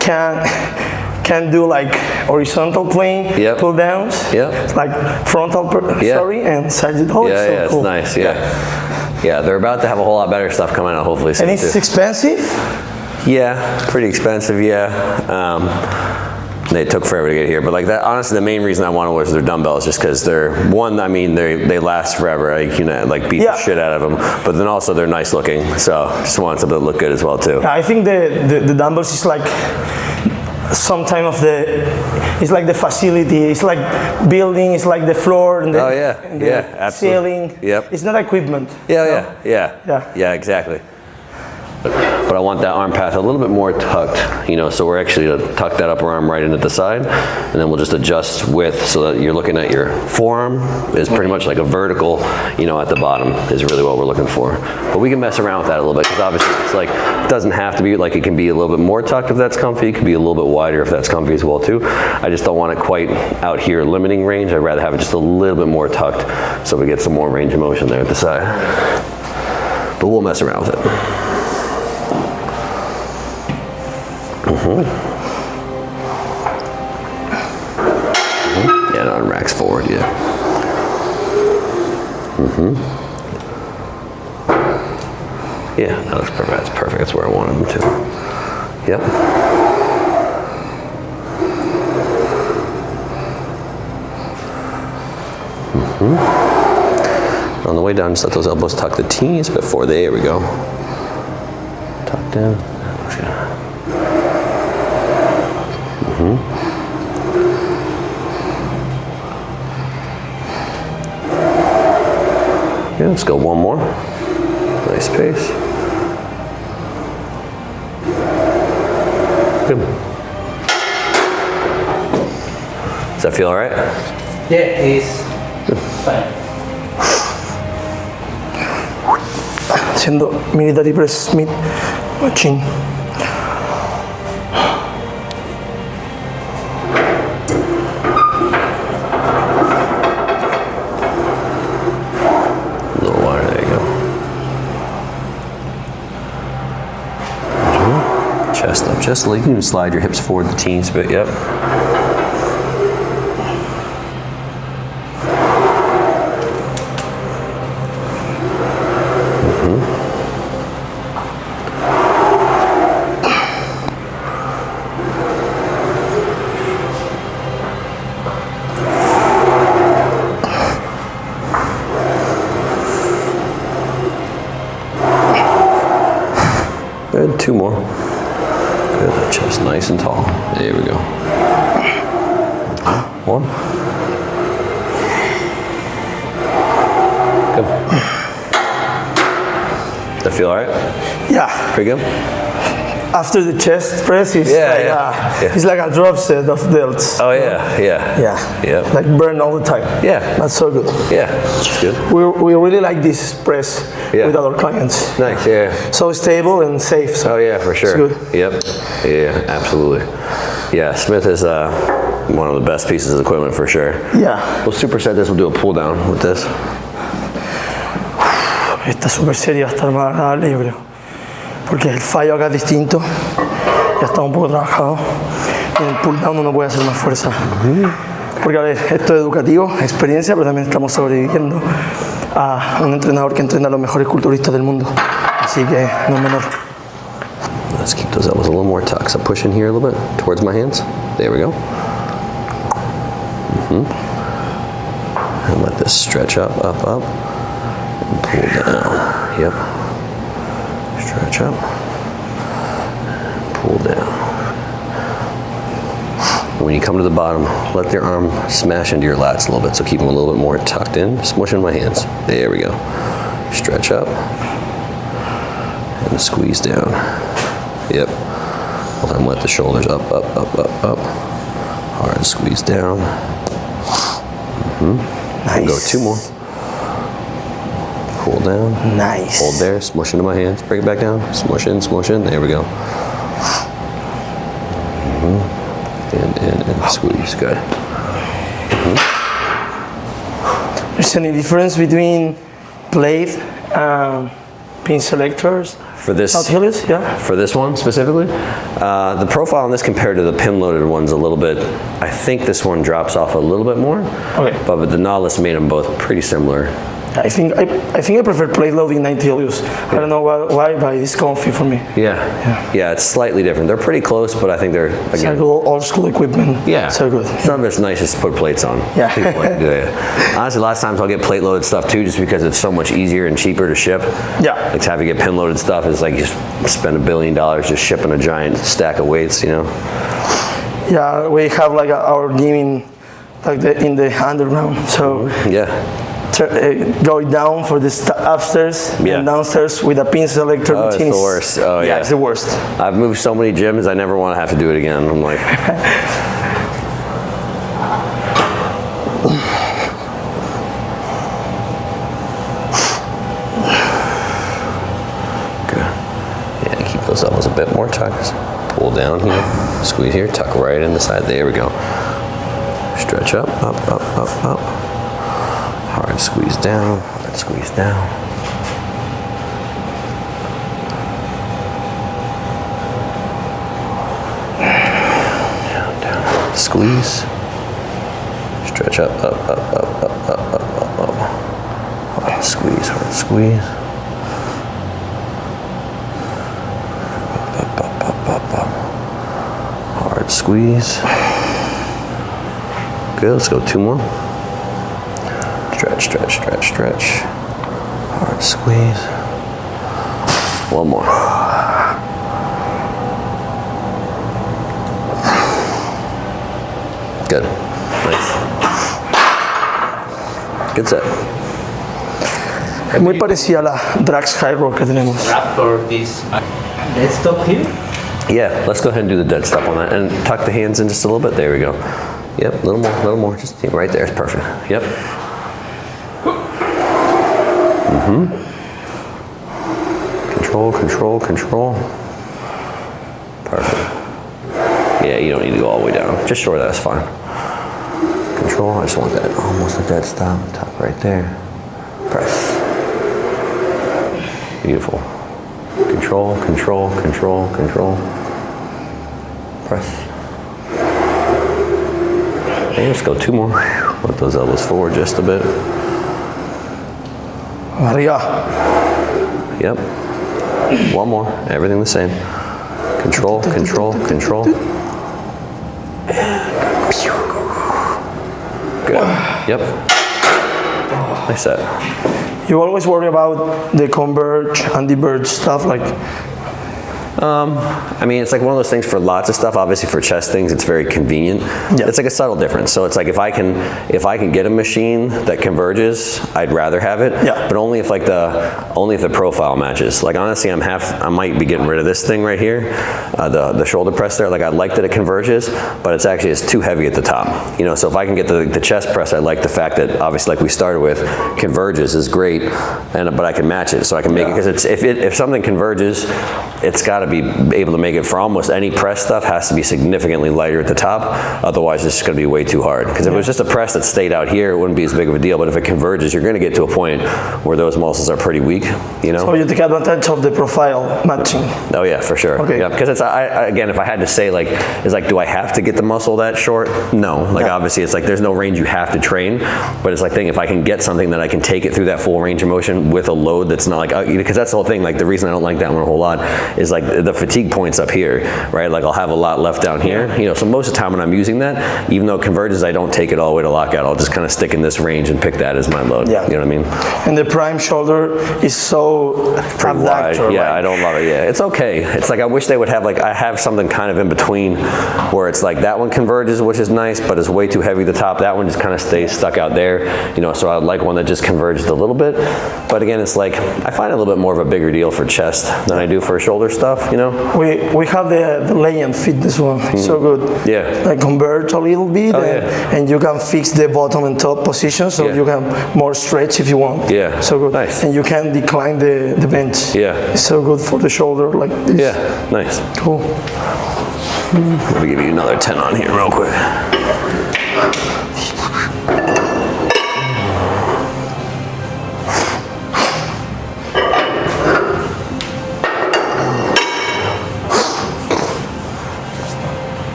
can do like horizontal plane pull downs. Yep. Like frontal and sagittal. Oh, Yeah, it's so yeah, cool. it's nice, yeah. Yeah, they're about to have a whole lot better stuff coming out hopefully soon. And it's too. expensive? Yeah, pretty expensive, yeah. They took forever to get here, but like that, honestly, the main reason I wanted was their dumbbells, just because they're they last forever. Like, you know, like beat the shit out of them, but then also they're nice looking. So just wanted something to look good as well too. Yeah, I think the dumbbells is like some time of it's like the facility. It's like building. It's like the floor and the, and the ceiling. Yep. It's not equipment. Yeah, Yeah, exactly. But I want that arm path a little bit more tucked, you know, so we're actually going to tuck that upper arm right into the side, and then we'll just adjust width so that you're looking at your forearm is pretty much like a vertical, you know, at the bottom is really what we're looking for. But we can mess around with that a little bit, because obviously it's like, it doesn't have to be, like, it can be a little bit more tucked if that's comfy, it can be a little bit wider if that's comfy as well too. I just don't want it quite out here limiting range. I'd rather have it just a little bit more tucked so we get some more range of motion there at the side. But we'll mess around with it. Yeah, no, racks forward, yeah. Yeah, that looks perfect. That's perfect. That's where I wanted them to. Yep. On the way down, just let those elbows tuck the teens before there we go. Tuck down. Yeah, let's go one more. Nice pace. Good. Does that feel all right? Yeah, it's fine. Haciendo military press Smith machine. Chest up just a little. You can even slide your hips forward the teens a bit, yep. Good, two more. Good, chest nice and tall. There we go. One. Good. Does that feel all right? Yeah. Pretty good? after the chest press, it's it's like a drop set of delts. Oh yeah. Yeah. Like burn all the time. Yeah. That's so good. Yeah. That's good. We really like this press with our clients. Nice. Yeah. So stable and safe. So oh yeah, for sure. It's good. Yep. Yeah, absolutely. Yeah, Smith is one of the best pieces of equipment for sure. Yeah. We'll superset this. We'll do a pull down with this. Esta super serie va a estar más agradable, yo creo. Porque el fallo acá es distinto. Ya está un poco trabajado. Y en el pull down uno puede hacer más fuerza. Porque a ver, esto es educativo, experiencia, pero también estamos sobreviviendo a un entrenador que entrena a los mejores culturistas del mundo. Así que no es menor. Let's keep those elbows a little more tucked. So push in here a little bit towards my hands. There we go. And let this stretch up. And pull down. Yep. Stretch up. Pull down. When you come to the bottom, let your arm smash into your lats a little bit. So keep them a little bit more tucked in. Smush in my hands. There we go. Stretch up. And squeeze down. Yep. Well, then let the shoulders up. Hard squeeze down. Nice. And go 2 more. Pull down. Nice. Hold there. Smush into my hands. Bring it back down. Smush in. There we go. And squeeze. Good. Is any difference between blade and pin selectors? For this, Achilles, yeah. For this one specifically, the profile on this compared to the pin-loaded one's a little bit. I think this one drops off a little bit more. Okay. But the Nautilus made them both pretty similar. I think I prefer plate loading 90 Helios. I don't know why, but it's comfy for me. Yeah, it's slightly different. They're pretty close, but I think they're It's again. like old school equipment. Yeah, So good. Some of it's nice just to put plates on. Yeah. People like to do it. Honestly, a lot of times I'll get plate loaded stuff too, just because it's so much easier and cheaper to ship. Yeah. Like to have you get pin loaded stuff is like you just spend $1 billion just shipping a giant stack of weights, you know. Yeah, we have like our gym in the underground. So Yeah. go down for the upstairs and downstairs with a pin selector. Oh, it's the worst. Oh, yeah. It's the worst. I've moved so many gyms, I never want to have to do it again. I'm like, good. Yeah, keep those elbows a bit more tucked. Pull down here, squeeze here, tuck right in the side. There we go. Stretch up. Hard squeeze down, hard squeeze down. Down, squeeze. Stretch up. Hard squeeze. Hard squeeze. Good, let's go 2 more. Stretch. Hard squeeze. 1 more. Good. Nice. Good set. Es muy parecida a la Drax High Rock que tenemos. Wrap for this. Let's stop here. Yeah, let's go ahead and do the dead stop on that. And tuck the hands in just a little bit. There we go. Yep, a little more. Just right there. It's perfect. Yep. Control. Perfect. Yeah, you don't need to go all the way down. Just short of that's fine. Control, I just want that almost a dead stop. Tuck right there. Press. Beautiful. Control. Press. And let's go 2 more. Let those elbows forward just a bit. Arriba. Yep. 1 more. Everything the same. Control. Good. Yep. Nice set. You always worry about the converge and diverge stuff, like I mean, it's like one of those things for lots of stuff. Obviously, for chest things, it's very convenient. Yeah. It's like a subtle difference. So it's like if I can get a machine that converges, I'd rather have it. Yeah. But only if the profile matches. Like honestly, I might be getting rid of this thing right here, the shoulder press there. Like I like that it converges, but it's too heavy at the top. You know, so if I can get the chest press, I like the fact that obviously, like we started with, converges is great, but I can match it, so I can make it because if something converges, it's got to be able to make it for almost any press stuff. Has to be significantly lighter at the top. Otherwise, it's just going to be way too hard. Because if it was just a press that stayed out here, it wouldn't be as big of a deal. But if it converges, you're going to get to a point where those muscles are pretty weak. You know. So you take advantage of the profile matching. Oh yeah, for sure. Okay. Yeah, because again, if I had to say do I have to get the muscle that short? No. Like obviously, it's like there's no range you have to train, but it's like if I can get something that I can take it through that full range of motion with a load that's not like because that's the whole thing. Like the reason I don't like that one a whole lot is like the fatigue points up here, right? Like I'll have a lot left down here. You know, so most of the time when I'm using that, even though it converges, I don't take it all the way to lockout. I'll just kind of stick in this range and pick that as my load. Yeah. You know what I mean? And the prime shoulder is so abductor. Yeah, right? I don't love it. Yeah, it's okay. It's like I wish they would have I have something kind of in between where it's like that one converges, which is nice, but it's way too heavy at the top. That one just kind of stays stuck out there. You know, so I'd like one that just converged a little bit. But again, it's like I find it a little bit more of a bigger deal for chest than I do for shoulder stuff. You know. We have the Legend Fitness one. It's so good. Yeah. Like converge a little bit, and you can fix the bottom and top position, so you can more stretch if you want. Yeah. So good. Nice. And you can decline the bench. Yeah. It's so good for the shoulder like this. Yeah. Nice. Cool. Let me give you another 10 on here real quick.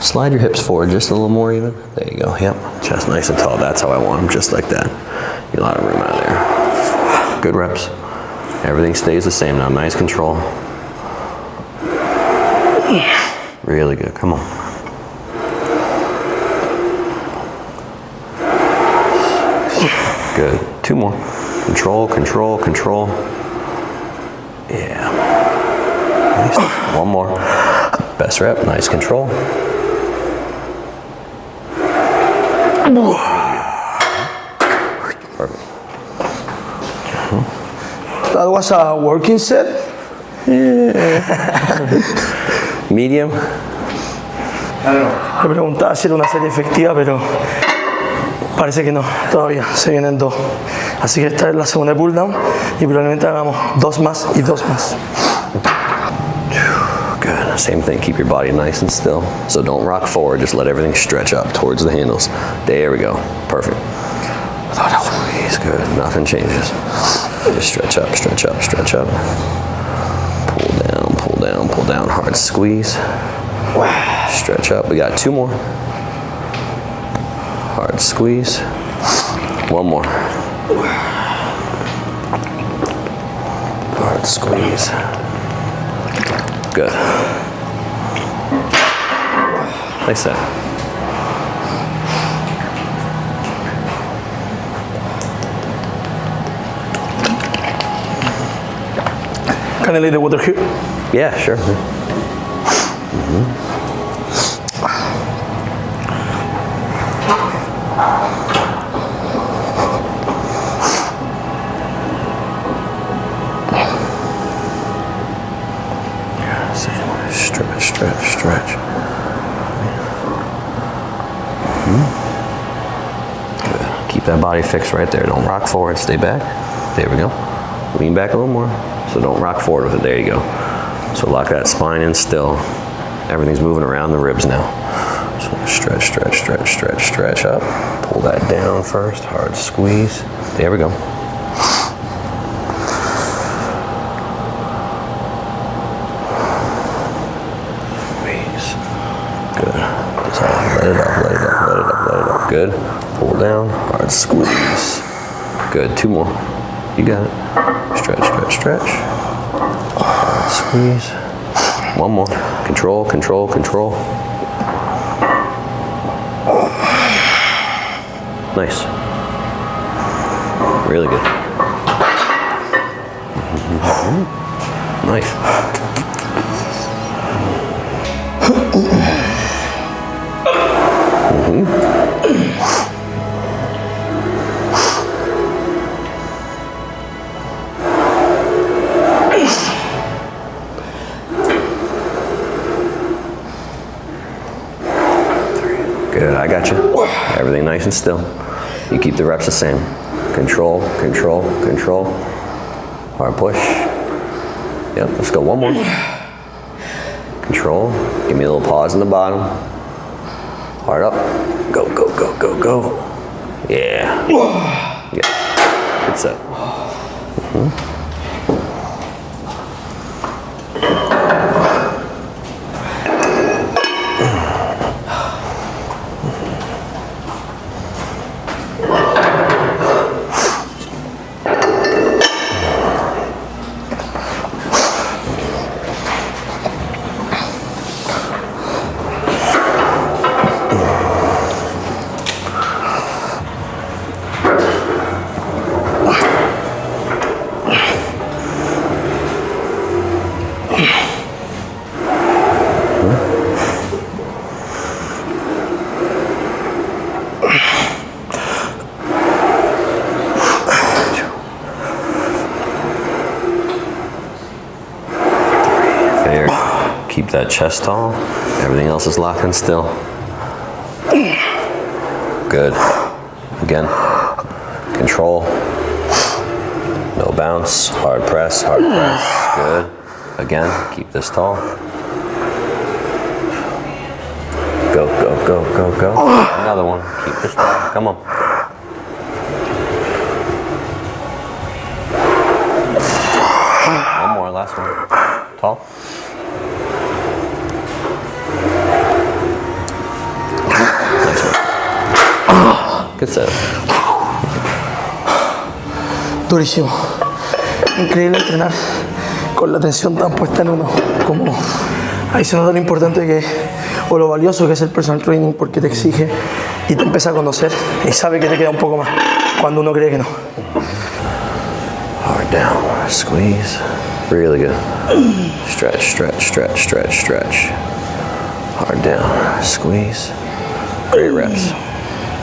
Slide your hips forward just a little more even. There you go. Yep. Chest nice and tall. That's how I want them, just like that. Get a lot of room out of there. Good reps. Everything stays the same now. Nice control. Really good. Come on. Good. 2 more. Control, control, control. Yeah. Nice. 1 more. Best rep. Nice control. Perfect. That was a working set. Yeah. Medium. Le preguntaba si era una serie efectiva, pero parece que no, todavía se vienen 2. Así que esta es la segunda pull down y probablemente hagamos 2 más y 2 más. Good. Same thing. Keep your body nice and still. So don't rock forward. Just let everything stretch up towards the handles. There we go. Perfect. Squeeze. Good. Nothing changes. Just stretch up, stretch up, stretch up. Pull down, pull down, pull down. Hard squeeze. Stretch up. We got 2 more. Hard squeeze. 1 more. Hard squeeze. Good. Nice set. Can I leave the water here? Yeah, sure. Stretch, stretch, stretch. Good. Keep that body fixed right there. Don't rock forward. Stay back. There we go. Lean back a little more. So don't rock forward with it. There you go. So lock that spine in still. Everything's moving around the ribs now. So stretch, stretch, stretch, stretch, stretch up. Pull that down first. Hard squeeze. There we go. Squeeze. Good. Just let it up, let it up, let it up, let it up. Good. Pull down. Hard squeeze. Good. 2 more. You got it. Stretch, stretch, stretch. Squeeze. One more. Control, control, control. Nice. Really good. Nice. Good, I got you. Everything nice and still. You keep the reps the same. Control, control, control. Hard push. Yep, let's go one more. Control. Give me a little pause in the bottom. Hard up. Go, go, go, go, go. Yeah. Yeah. Good set. Keep that chest tall. Everything else is locked in still. Good. Again. Control. No bounce. Hard press. Hard press. Good. Again. Keep this tall. Go, go, go, go, go. Another one. Keep this tall. Come on. One more. Last one. Tall. Good set. Durísimo. Increíble entrenar con la atención tan puesta en uno. Como ahí se nota lo importante que, o lo valioso que es el personal training, porque te exige y te empieza a conocer y sabe que te queda un poco más cuando uno cree que no. Hard down. Squeeze. Really good. Stretch, stretch, stretch, stretch, stretch. Hard down. Squeeze. Great reps.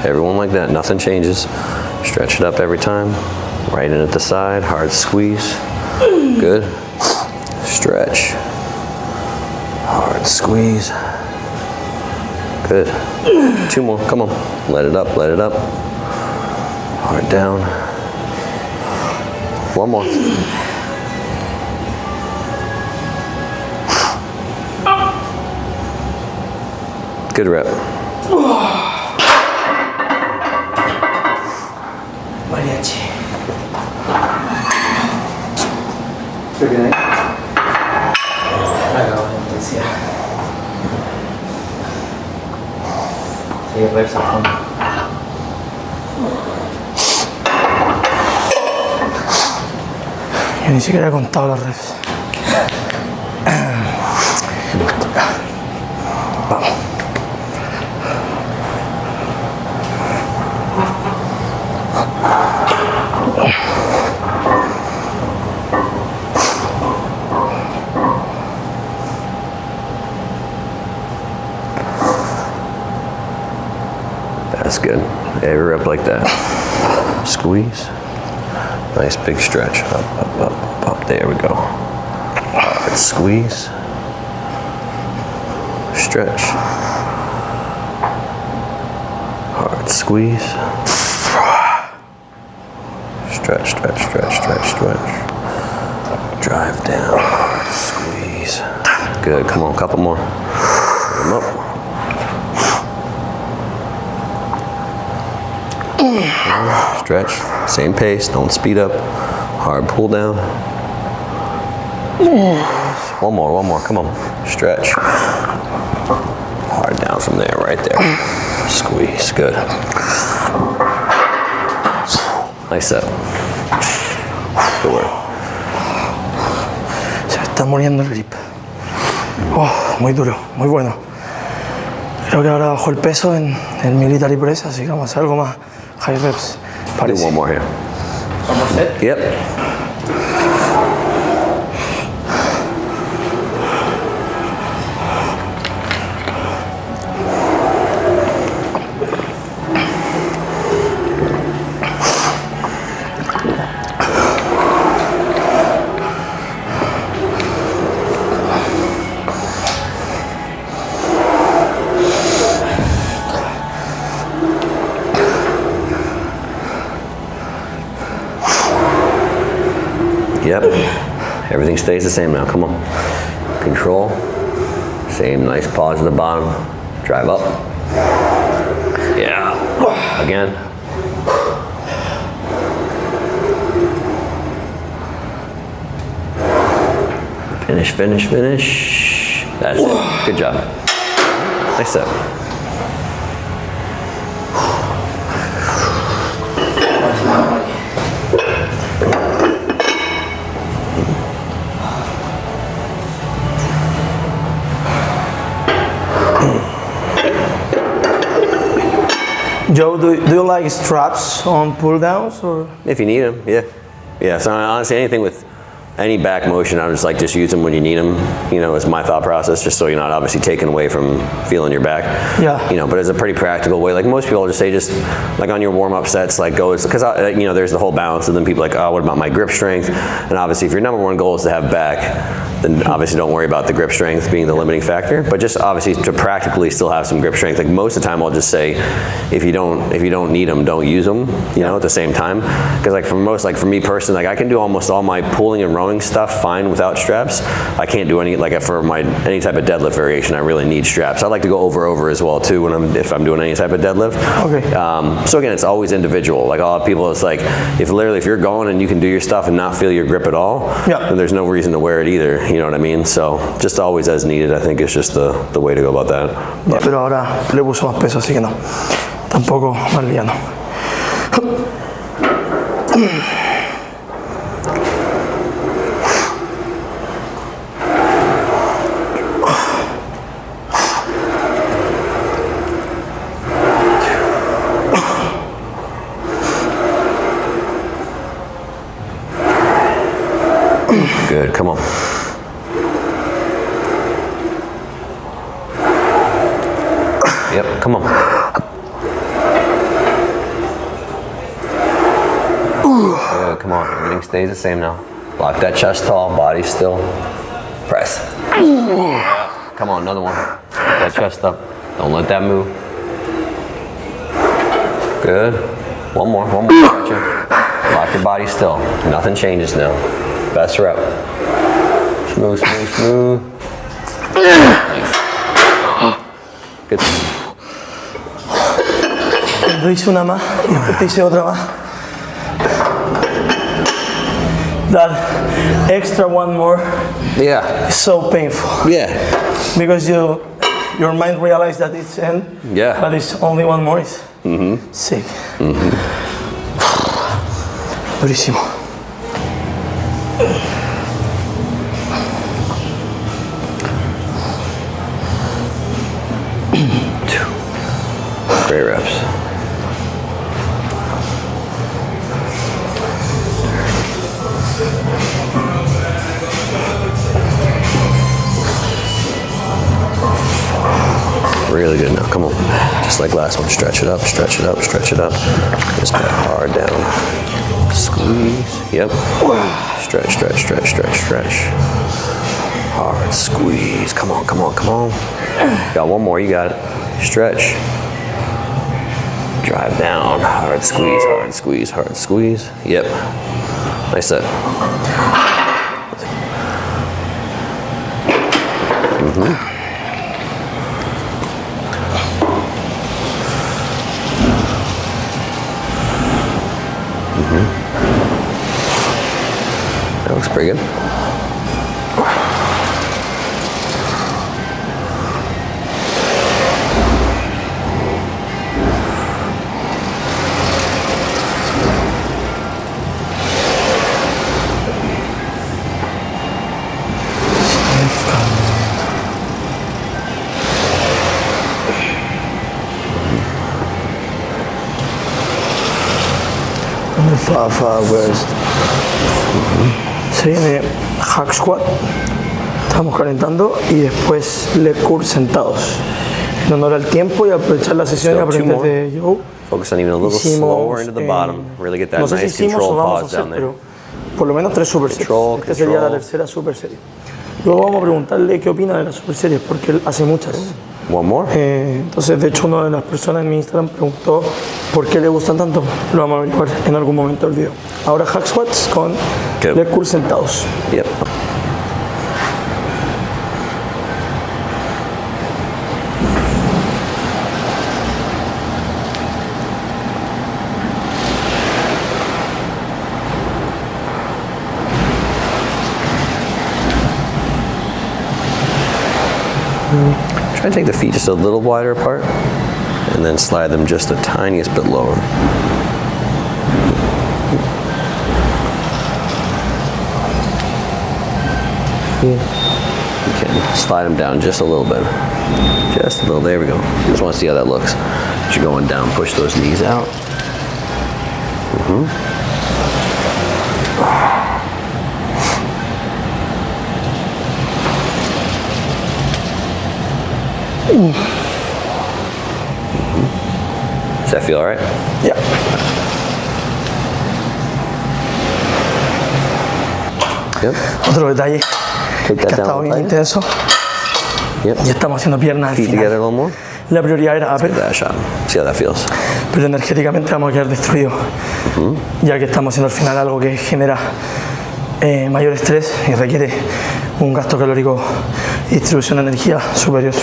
Everyone like that, nothing changes. Stretch it up every time. Right in at the side, hard squeeze. Good. Stretch. Hard squeeze. Good. Two more, come on. Let it up, let it up. Hard down. One more. Good rep. Mariachi. ¿Estoy bien ahí? Acabo de intensidad. Sí, reps a fondo. Yo ni siquiera he contado las reps. Vamos. That's good. Every rep like that. Squeeze. Nice big stretch. Up, up, up, up, up. There we go. Hard squeeze. Stretch. Hard squeeze. Stretch, stretch, stretch, stretch, stretch. Drive down. Squeeze. Good. Come on, couple more. Put them up. Stretch, same pace, don't speed up. Hard pull down. One more, come on. Stretch. Hard down from there, right there. Squeeze, good. Nice set. Good work. está muriendo el grip. Oh, muy duro, muy bueno. Creo que ahora bajo el peso en el military press, así que vamos a hacer algo más high reps. Do one more here. One more set. Yep. Yep. Everything stays the same now. Come on. Control. Same nice pause at the bottom. Drive up. Yeah. Again. Finish, finish, finish. That's it. Good job. Nice set. Joe, do you like straps on pull downs or? If you need them, yeah. Yeah, so honestly, anything with any back motion, I just use them when you need them. You know, is my thought process, just so you're not obviously taken away from feeling your back. Yeah. You know, but it's a pretty practical way. Like most people just say, just like on your warm-up sets, like go, because you know, there's the whole balance, and then people are like, oh, what about my grip strength? And obviously, if your number one goal is to have back, then obviously don't worry about the grip strength being the limiting factor. But just obviously to practically still have some grip strength. Like most of the time, I'll just say, if you don't need them, don't use them. You know, at the same time, because like for me personally, like I can do almost all my pulling and rowing stuff fine without straps. I can't do any, like for any type of deadlift variation, I really need straps. I like to go over as well too if I'm doing any type of deadlift. Okay. So again, it's always individual. Like a lot of people, it's like if you're going and you can do your stuff and not feel your grip at all, then there's no reason to wear it either. You know what I mean? So just always as needed, I think is just the way to go about that. Yeah, pero ahora le puso más peso, así que no. Tampoco más liano. Good, come on. Yep, come on. Good, come on. Everything stays the same now. Lock that chest tall, body still. Press. Come on, another one. Get that chest up. Don't let that move. Good. One more. Gotcha. Lock your body still. Nothing changes now. Best rep. Smooth. Good. Cuando hice una más, y después hice otra más. That extra one more Yeah. is so painful. Yeah. Because your mind realizes that it's end. Yeah. But it's only one more. It's sick. Durísimo. Great reps. Really good now. Come on. Just like last one. Stretch it up. Just put hard down. Squeeze. Yep. Stretch. Hard squeeze. Come on. Got one more. You got it. Stretch. Drive down. Hard squeeze. Yep. Nice set. That looks pretty good. First. Se viene hack squat. Estamos calentando y después leg curl sentados. En honor al tiempo y aprovechar la sesión y aprender de Joe. Focus on even a little slower into the bottom. Really get that nice controlled pause down there. Pero por lo menos 3 super series. Esta sería la tercera super serie. Luego vamos a preguntarle qué opina de las super series, porque él hace muchas. One more. Entonces, de hecho, una de las personas en mi Instagram preguntó por qué le gustan tanto. Lo vamos a averiguar en algún momento del video. Ahora hack squats con leg curl sentados. Yep. Try to take the feet just a little wider apart and then slide them just the tiniest bit lower. You can slide them down just a little bit. Just a little, there we go. Just want to see how that looks. As you're going down, push those knees out. Does that feel all right? Yeah. Yep. Otro detalle Take que that ha estado down. bien intenso. Yep. Y estamos haciendo piernas al Feet together a final. little more. La prioridad era upper, Give that a shot. See how that feels. pero energéticamente vamos a quedar destruidos. Ya que estamos haciendo al final algo que genera mayor estrés y requiere un gasto calórico y distribución de energía superior.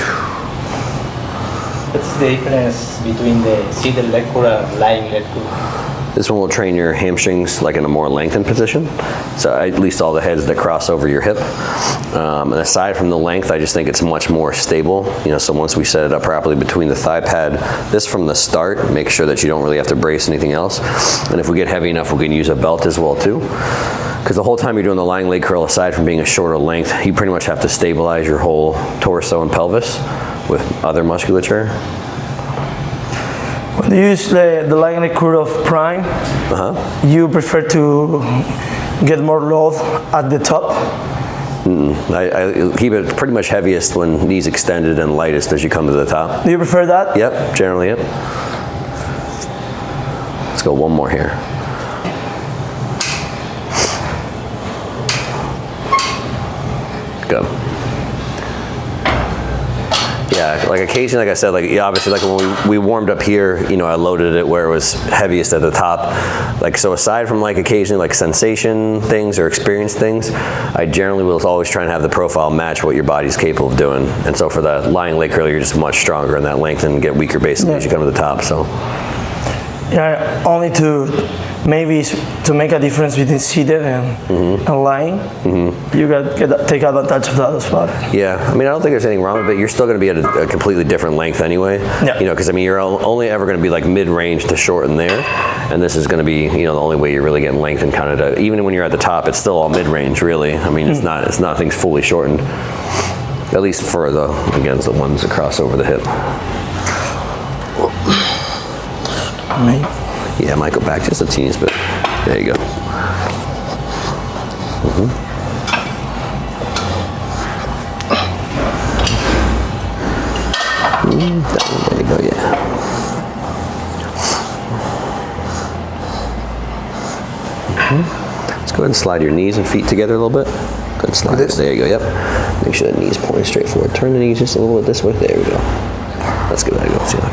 What's the difference between the seated leg curl and lying leg curl? This one will train your hamstrings like in a more lengthened position. So at least all the heads that cross over your hip. And aside from the length, I just think it's much more stable. You know, so once we set it up properly between the thigh pad, this from the start, make sure that you don't really have to brace anything else. And if we get heavy enough, we can use a belt as well too. Because the whole time you're doing the lying leg curl, aside from being a shorter length, you pretty much have to stabilize your whole torso and pelvis with other musculature. When you use the lying leg curl of prime, you prefer to get more load at the top? I keep it pretty much heaviest when knees extended and lightest as you come to the top. Do you prefer that? Yep, generally, yep. Let's go one more here. Good. Yeah, like occasionally, like I said, like obviously, like when we warmed up here, you know, I loaded it where it was heaviest at the top. Like, so aside from like occasionally like sensation things or experience things, I generally will always try and have the profile match what your body's capable of doing. And so for the lying leg curl, you're just much stronger in that length and get weaker basically as you come to the top. So. Yeah, only to maybe to make a difference between seated and lying, you got take advantage of that as well. Yeah, I mean, I don't think there's anything wrong with it. You're still going to be at a completely different length anyway. Yeah. You know, because I mean, you're only ever going to be like mid-range to shorten there, and this is going to be, you know, the only way you're really getting length and kind of even when you're at the top, it's still all mid-range really. I mean, it's nothing's fully shortened, at least for the ones that cross over the hip. Yeah, I might go back just a teeniest bit. There you go. There you go, yeah. Let's go ahead and slide your knees and feet together a little bit. Go ahead and slide this. There you go, yep. Make sure the knees pointing straight forward. Turn the knees just a little bit this way. There we go. Let's give that a go. See how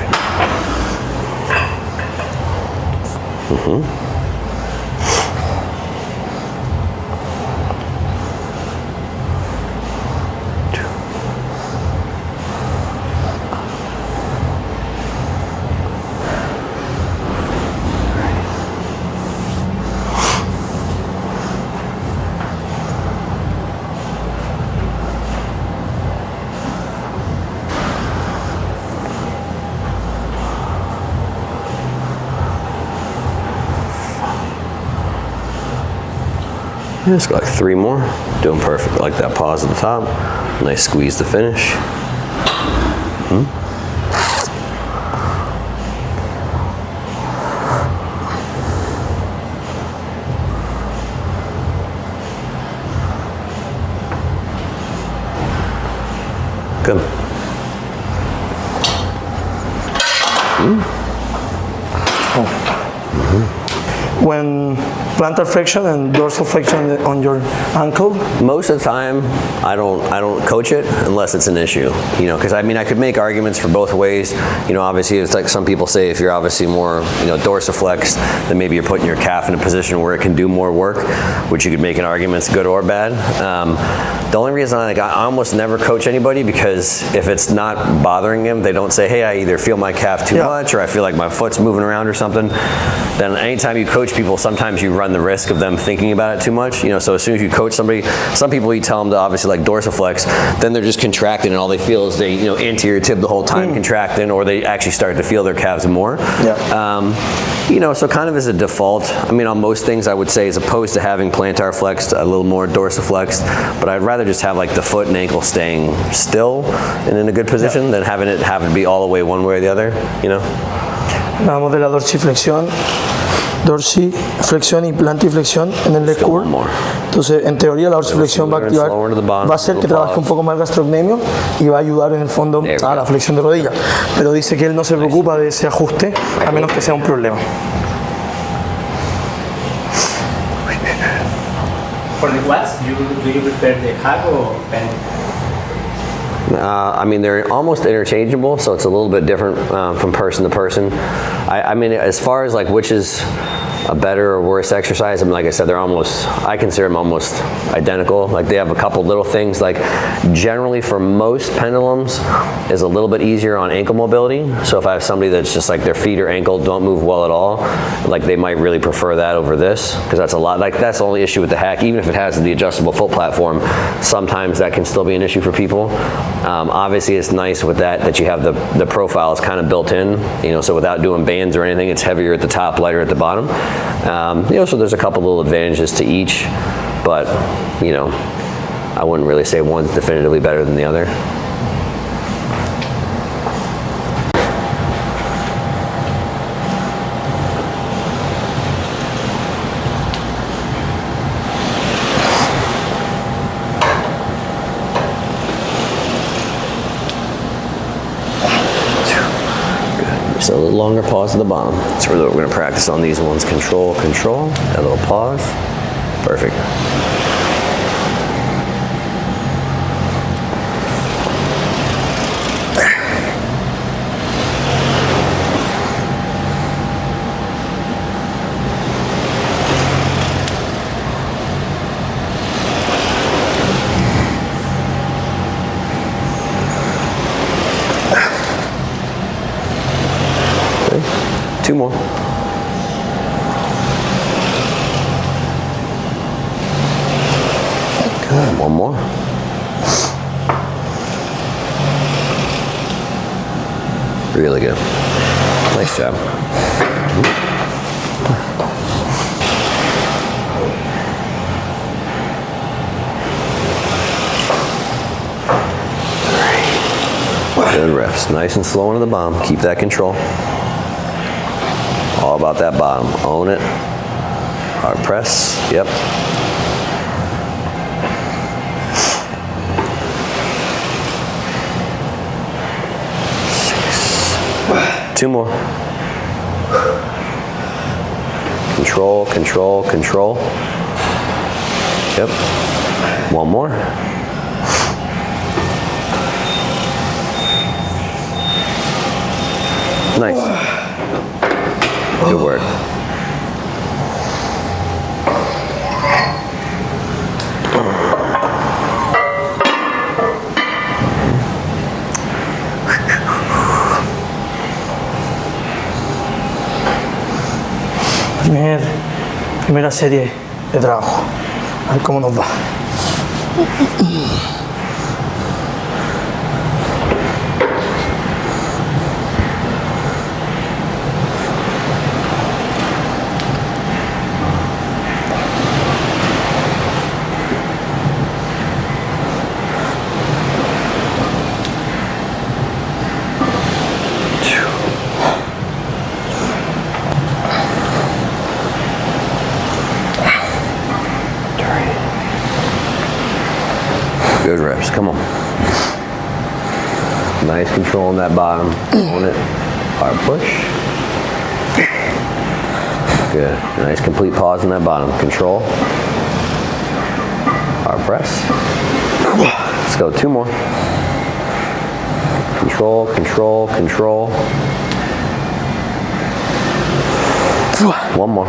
just go like 3 more. Doing perfect. Like that pause at the top. Nice squeeze to finish. Good. When plantar flexion and dorsal flexion on your ankle? Most of the time, I don't coach it unless it's an issue. You know, because I mean, I could make arguments for both ways. You know, obviously, it's like some people say, if you're obviously more, you know, dorsiflex, then maybe you're putting your calf in a position where it can do more work, which you could make an argument good or bad. The only reason I almost never coach anybody, because if it's not bothering them, they don't say, hey, I either feel my calf too much, or I feel like my foot's moving around or something. Then anytime you coach people, sometimes you run the risk of them thinking about it too much. You know, so as soon as you coach somebody, some people you tell them to obviously like dorsiflex, then they're just contracting, and all they feel is they, you know, anterior tib the whole time contracting, or they actually start to feel their calves more. You know, so kind of as a default, I mean, on most things I would say, as opposed to having plantar flexed, a little more dorsiflexed, but I'd rather just have like the foot and ankle staying still and in a good position than having it be all the way one way or the other, you know. Hablamos de la dorsiflexión y plantiflexión en el leg curl. Entonces, en teoría, la dorsiflexión va a activar, va a hacer que trabaje un poco más el gastrocnemio y va a ayudar en el fondo a la flexión de rodilla. Pero dice que él no se preocupa de ese ajuste, a menos que sea un problema. For the quads, do you prefer the hack or bend? I mean, they're almost interchangeable, so it's a little bit different from person to person. I mean, as far as like which is a better or worse exercise, I mean, like I said, I consider them almost identical. Like they have a couple little things, like generally for most pendulums is a little bit easier on ankle mobility. So if I have somebody that's just like their feet or ankle don't move well at all, like they might really prefer that over this, because that's a lot, like that's the only issue with the hack. Even if it has the adjustable foot platform, sometimes that can still be an issue for people. Obviously it's nice with that you have the profile is kind of built in, you know, so without doing bands or anything, it's heavier at the top, lighter at the bottom. You know, so there's a couple little advantages to each, but you know, I wouldn't really say one's definitively better than the other. So a little longer pause at the bottom. That's where we're going to practice on these ones. Control, control, that little pause. Perfect. Two more. Good. One more. Really good. Nice job. Good reps. Nice and slow into the bomb. Keep that control. All about that bottom. Own it. Hard press. Yep. Six. Two more. Control, control, control. Yep. One more. Nice. Good work. Primera serie de trabajo. A ver cómo nos va. Good reps, come on. Nice control on that bottom. Own it. Hard push. Good. Nice complete pause on that bottom. Control. Hard press. Let's go 2 more. Control, control, control. 1 more.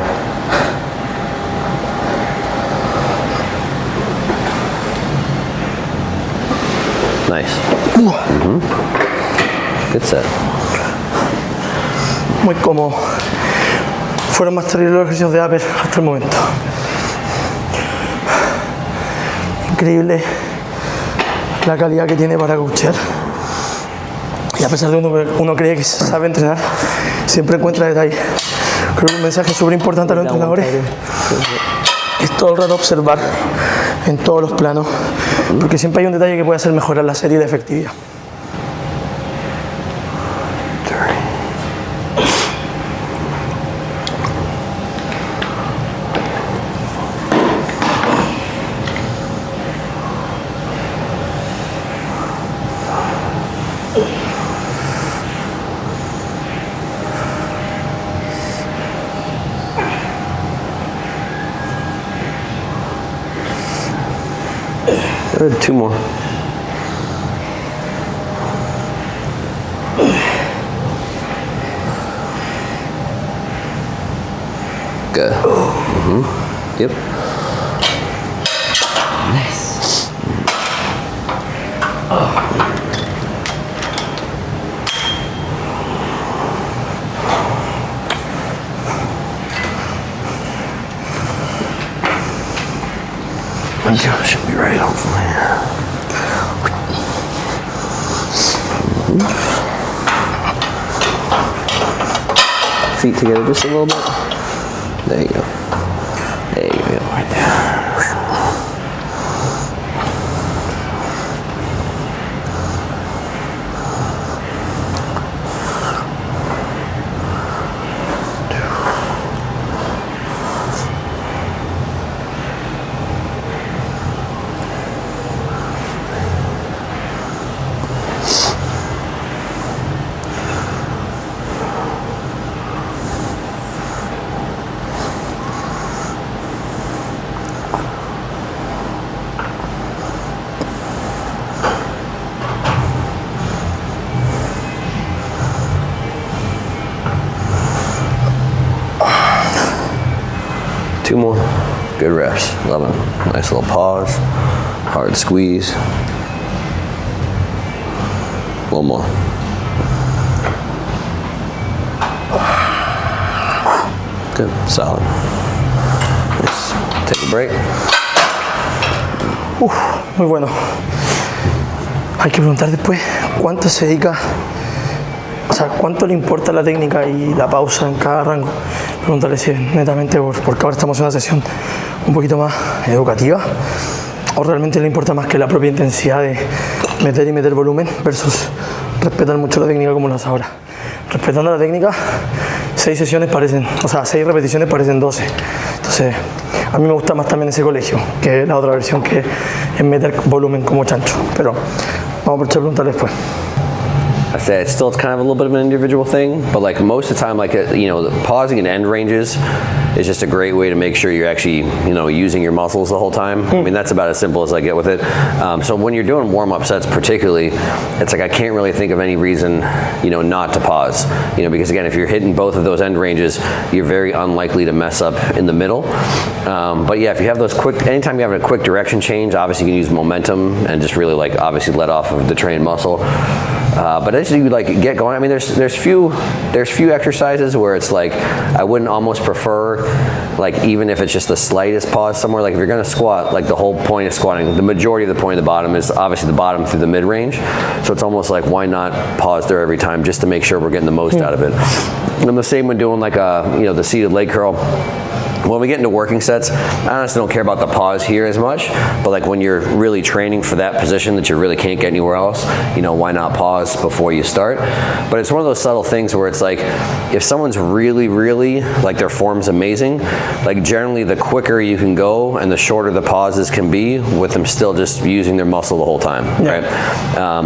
Nice. Good set. Muy cómodo. Fueron más terribles los ejercicios de upper hasta el momento. Increíble la calidad que tiene para coachear. Y a pesar de uno cree que sabe entrenar, siempre encuentra detalles. Creo que un mensaje súper importante a los entrenadores es todo el rato observar en todos los planos, porque siempre hay un detalle que puede hacer mejorar la serie y la efectividad. Good. 2 more. Good. Yep. Nice. Should be right hopefully. Feet together just a little bit. There you go. There you go, right there. Two more. Good reps. Love it. Nice little pause. Hard squeeze. One more. Good. Solid. Nice. Take a break. Muy bueno. Hay que preguntar después cuánto se dedica, o sea, cuánto le importa la técnica y la pausa en cada rango. Preguntarle si es netamente porque ahora estamos en una sesión un poquito más educativa o realmente le importa más que la propia intensidad de meter y meter volumen versus respetar mucho la técnica como lo hace ahora. Respetando la técnica, 6 sesiones parecen, o sea, 6 repeticiones parecen 12. Entonces, a mí me gusta más también ese colegio que la otra versión que es meter volumen como chancho. Pero vamos a aprovechar a preguntarle después. I said it's kind of a little bit of an individual thing, but like most of the time, like the pausing and end ranges is just a great way to make sure you're actually using your muscles the whole time. I mean, that's about as simple as I get with it. So when you're doing warm-up sets, particularly, it's like I can't really think of any reason not to pause. Because again, if you're hitting both of those end ranges, you're very unlikely to mess up in the middle. But yeah, if you have those anytime you have a quick direction change, obviously you can use momentum and just really obviously let off of the trained muscle. But as you get going, I mean, there's few exercises where it's like I wouldn't almost prefer even if it's just the slightest pause somewhere. Like if you're gonna squat, the whole point of squatting, the majority of the point of the bottom is obviously the bottom through the mid range. So it's almost like why not pause there every time just to make sure we're getting the most out of it. And the same when doing the seated leg curl. when we get into working sets, I honestly don't care about the pause here as much, but like when you're really training for that position that you really can't get anywhere else, you know, why not pause before you start? But it's one of those subtle things where it's like, if someone's really, like their form's amazing, like generally the quicker you can go and the shorter the pauses can be with them still just using their muscle the whole time, right?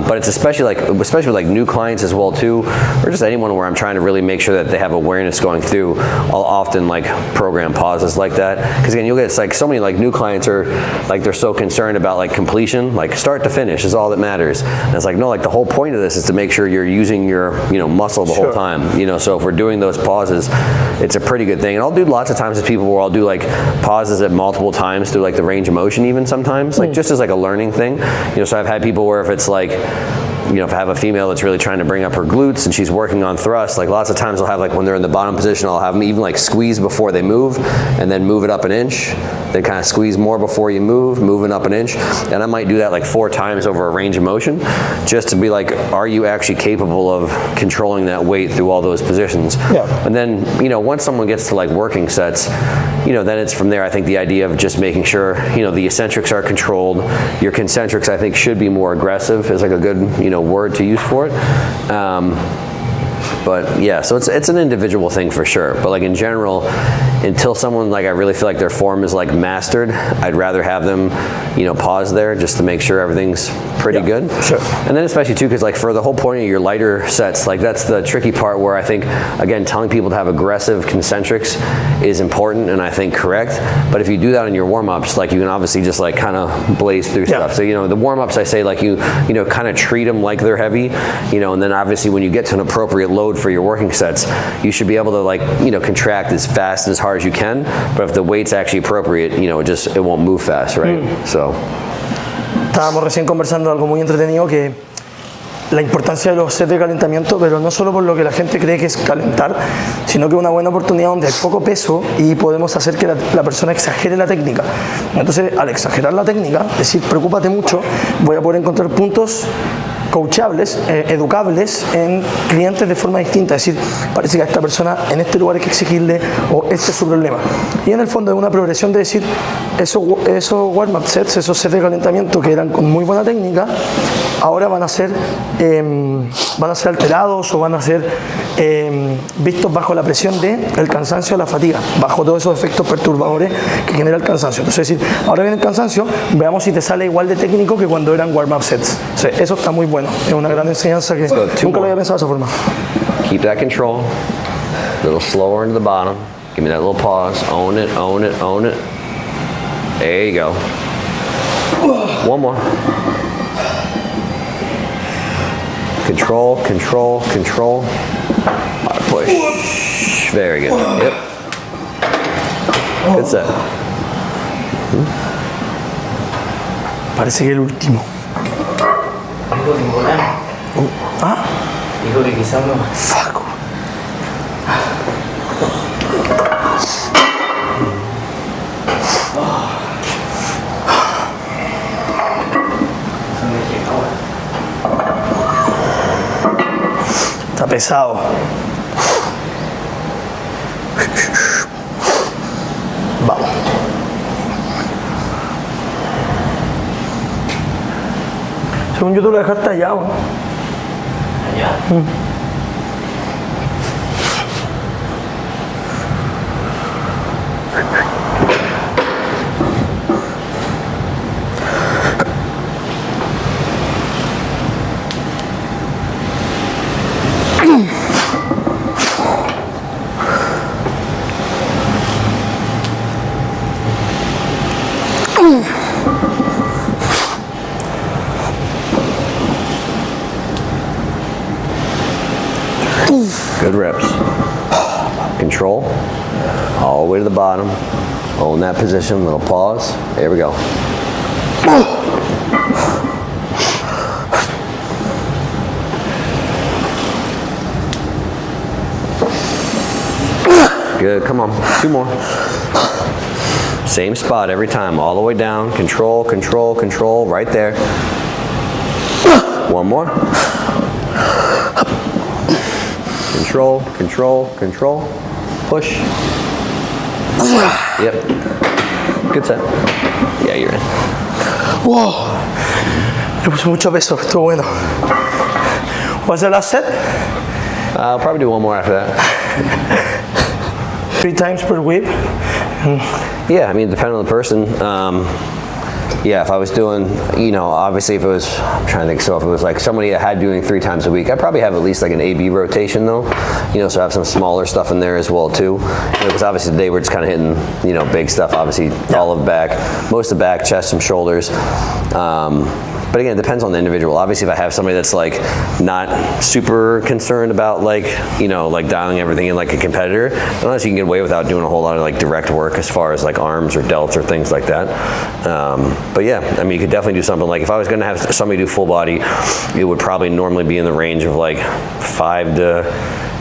But it's especially with like new clients as well too, or just anyone where I'm trying to really make sure that they have awareness going through, I'll often like program pauses like that, because again, you'll get, it's like so many like new clients are like, they're so concerned about like completion, like start to finish is all that matters, and it's like, no, like the whole point of this is to make sure you're using your, you know, muscle the whole time, you know. So if we're doing those pauses, it's a pretty good thing. And I'll do lots of times with people where I'll do like pauses at multiple times through like the range of motion even sometimes, like just as like a learning thing, you know. So I've had people where if it's like, you know, if I have a female that's really trying to bring up her glutes and she's working on thrust, like lots of times I'll have like when they're in the bottom position, I'll have them even like squeeze before they move and then move it up an inch, then kind of squeeze more before you move, moving up an inch. And I might do that like 4 times over a range of motion just to be like, are you actually capable of controlling that weight through all those positions? And then, you know, once someone gets to like working sets, you know, then it's from there, I think the idea of just making sure, you know, the eccentrics are controlled. Your concentrics, I think, should be more aggressive is like a good, you know, word to use for it. But yeah, so it's an individual thing for sure. But like in general, until someone like I really feel like their form is like mastered, I'd rather have them, you know, pause there just to make sure everything's pretty good. Sure. And then especially too, because like for the whole point of your lighter sets, like that's the tricky part where I think, again, telling people to have aggressive concentrics is important and I think correct. But if you do that in your warm-ups, like you can obviously just like kind of blaze through stuff. So, you know, the warm-ups I say like you know, kind of treat them like they're heavy, you know, and then obviously when you get to an appropriate load for your working sets, you should be able to like, you know, contract as fast and as hard as you can. But if the weight's actually appropriate, you know, it won't move fast, right? So. Estábamos recién conversando algo muy entretenido, que la importancia de los sets de calentamiento, pero no solo por lo que la gente cree que es calentar, sino que es una buena oportunidad donde hay poco peso y podemos hacer que la persona exagere la técnica. Entonces, al exagerar la técnica, decir, preocúpate mucho, voy a poder encontrar puntos coachables, educables en clientes de forma distinta. Es decir, parece que a esta persona en este lugar hay que exigirle, o este es su problema. Y en el fondo es una progresión de decir, esos warm-up sets, esos sets de calentamiento que eran con muy buena técnica, ahora van a ser alterados o van a ser vistos bajo la presión del cansancio o la fatiga, bajo todos esos efectos perturbadores que genera el cansancio. Entonces, es decir, ahora viene el cansancio, veamos si te sale igual de técnico que cuando eran warm-up sets. O sea, eso está muy bueno, es una gran enseñanza que nunca lo había pensado de esa forma. Keep that control, a little slower into the bottom, give me that little pause, own it, own it, own it. There you go. One more. Control, control, control. Push. Very good. Yep. Good set. Parece que el último. Dijo que volar. Dijo que quizás no. Fuck. Está pesado. Vamos. Según yo, tú lo dejaste allá, ¿no? Allá. Good reps. Control. All the way to the bottom. Own that position. Little pause. There we go. Good. Come on. 2 more. Same spot every time. All the way down. Control, control, control. Right there. 1 more. Control, control, control, push. Yep. Good set. Yeah, you're in. Wow. Le puse mucho peso, estuvo bueno. What's the last set? I'll probably do one more after that. 3 times per week. Yeah, I mean, depending on the person. Yeah, if I was doing, you know, obviously if it was, I'm trying to think, so if it was like somebody that had doing 3 times a week, I'd probably have at least like an A-B rotation though, you know, so I have some smaller stuff in there as well too, because obviously today we're just kind of hitting, you know, big stuff, obviously all of the back, most of the back, chest, some shoulders. But again, it depends on the individual. Obviously, if I have somebody that's like not super concerned about like, you know, like dialing everything in like a competitor, unless you can get away without doing a whole lot of like direct work as far as like arms or delts or things like that. But yeah, I mean, you could definitely do something like if I was going to have somebody do full body, it would probably normally be in the range of like 5 to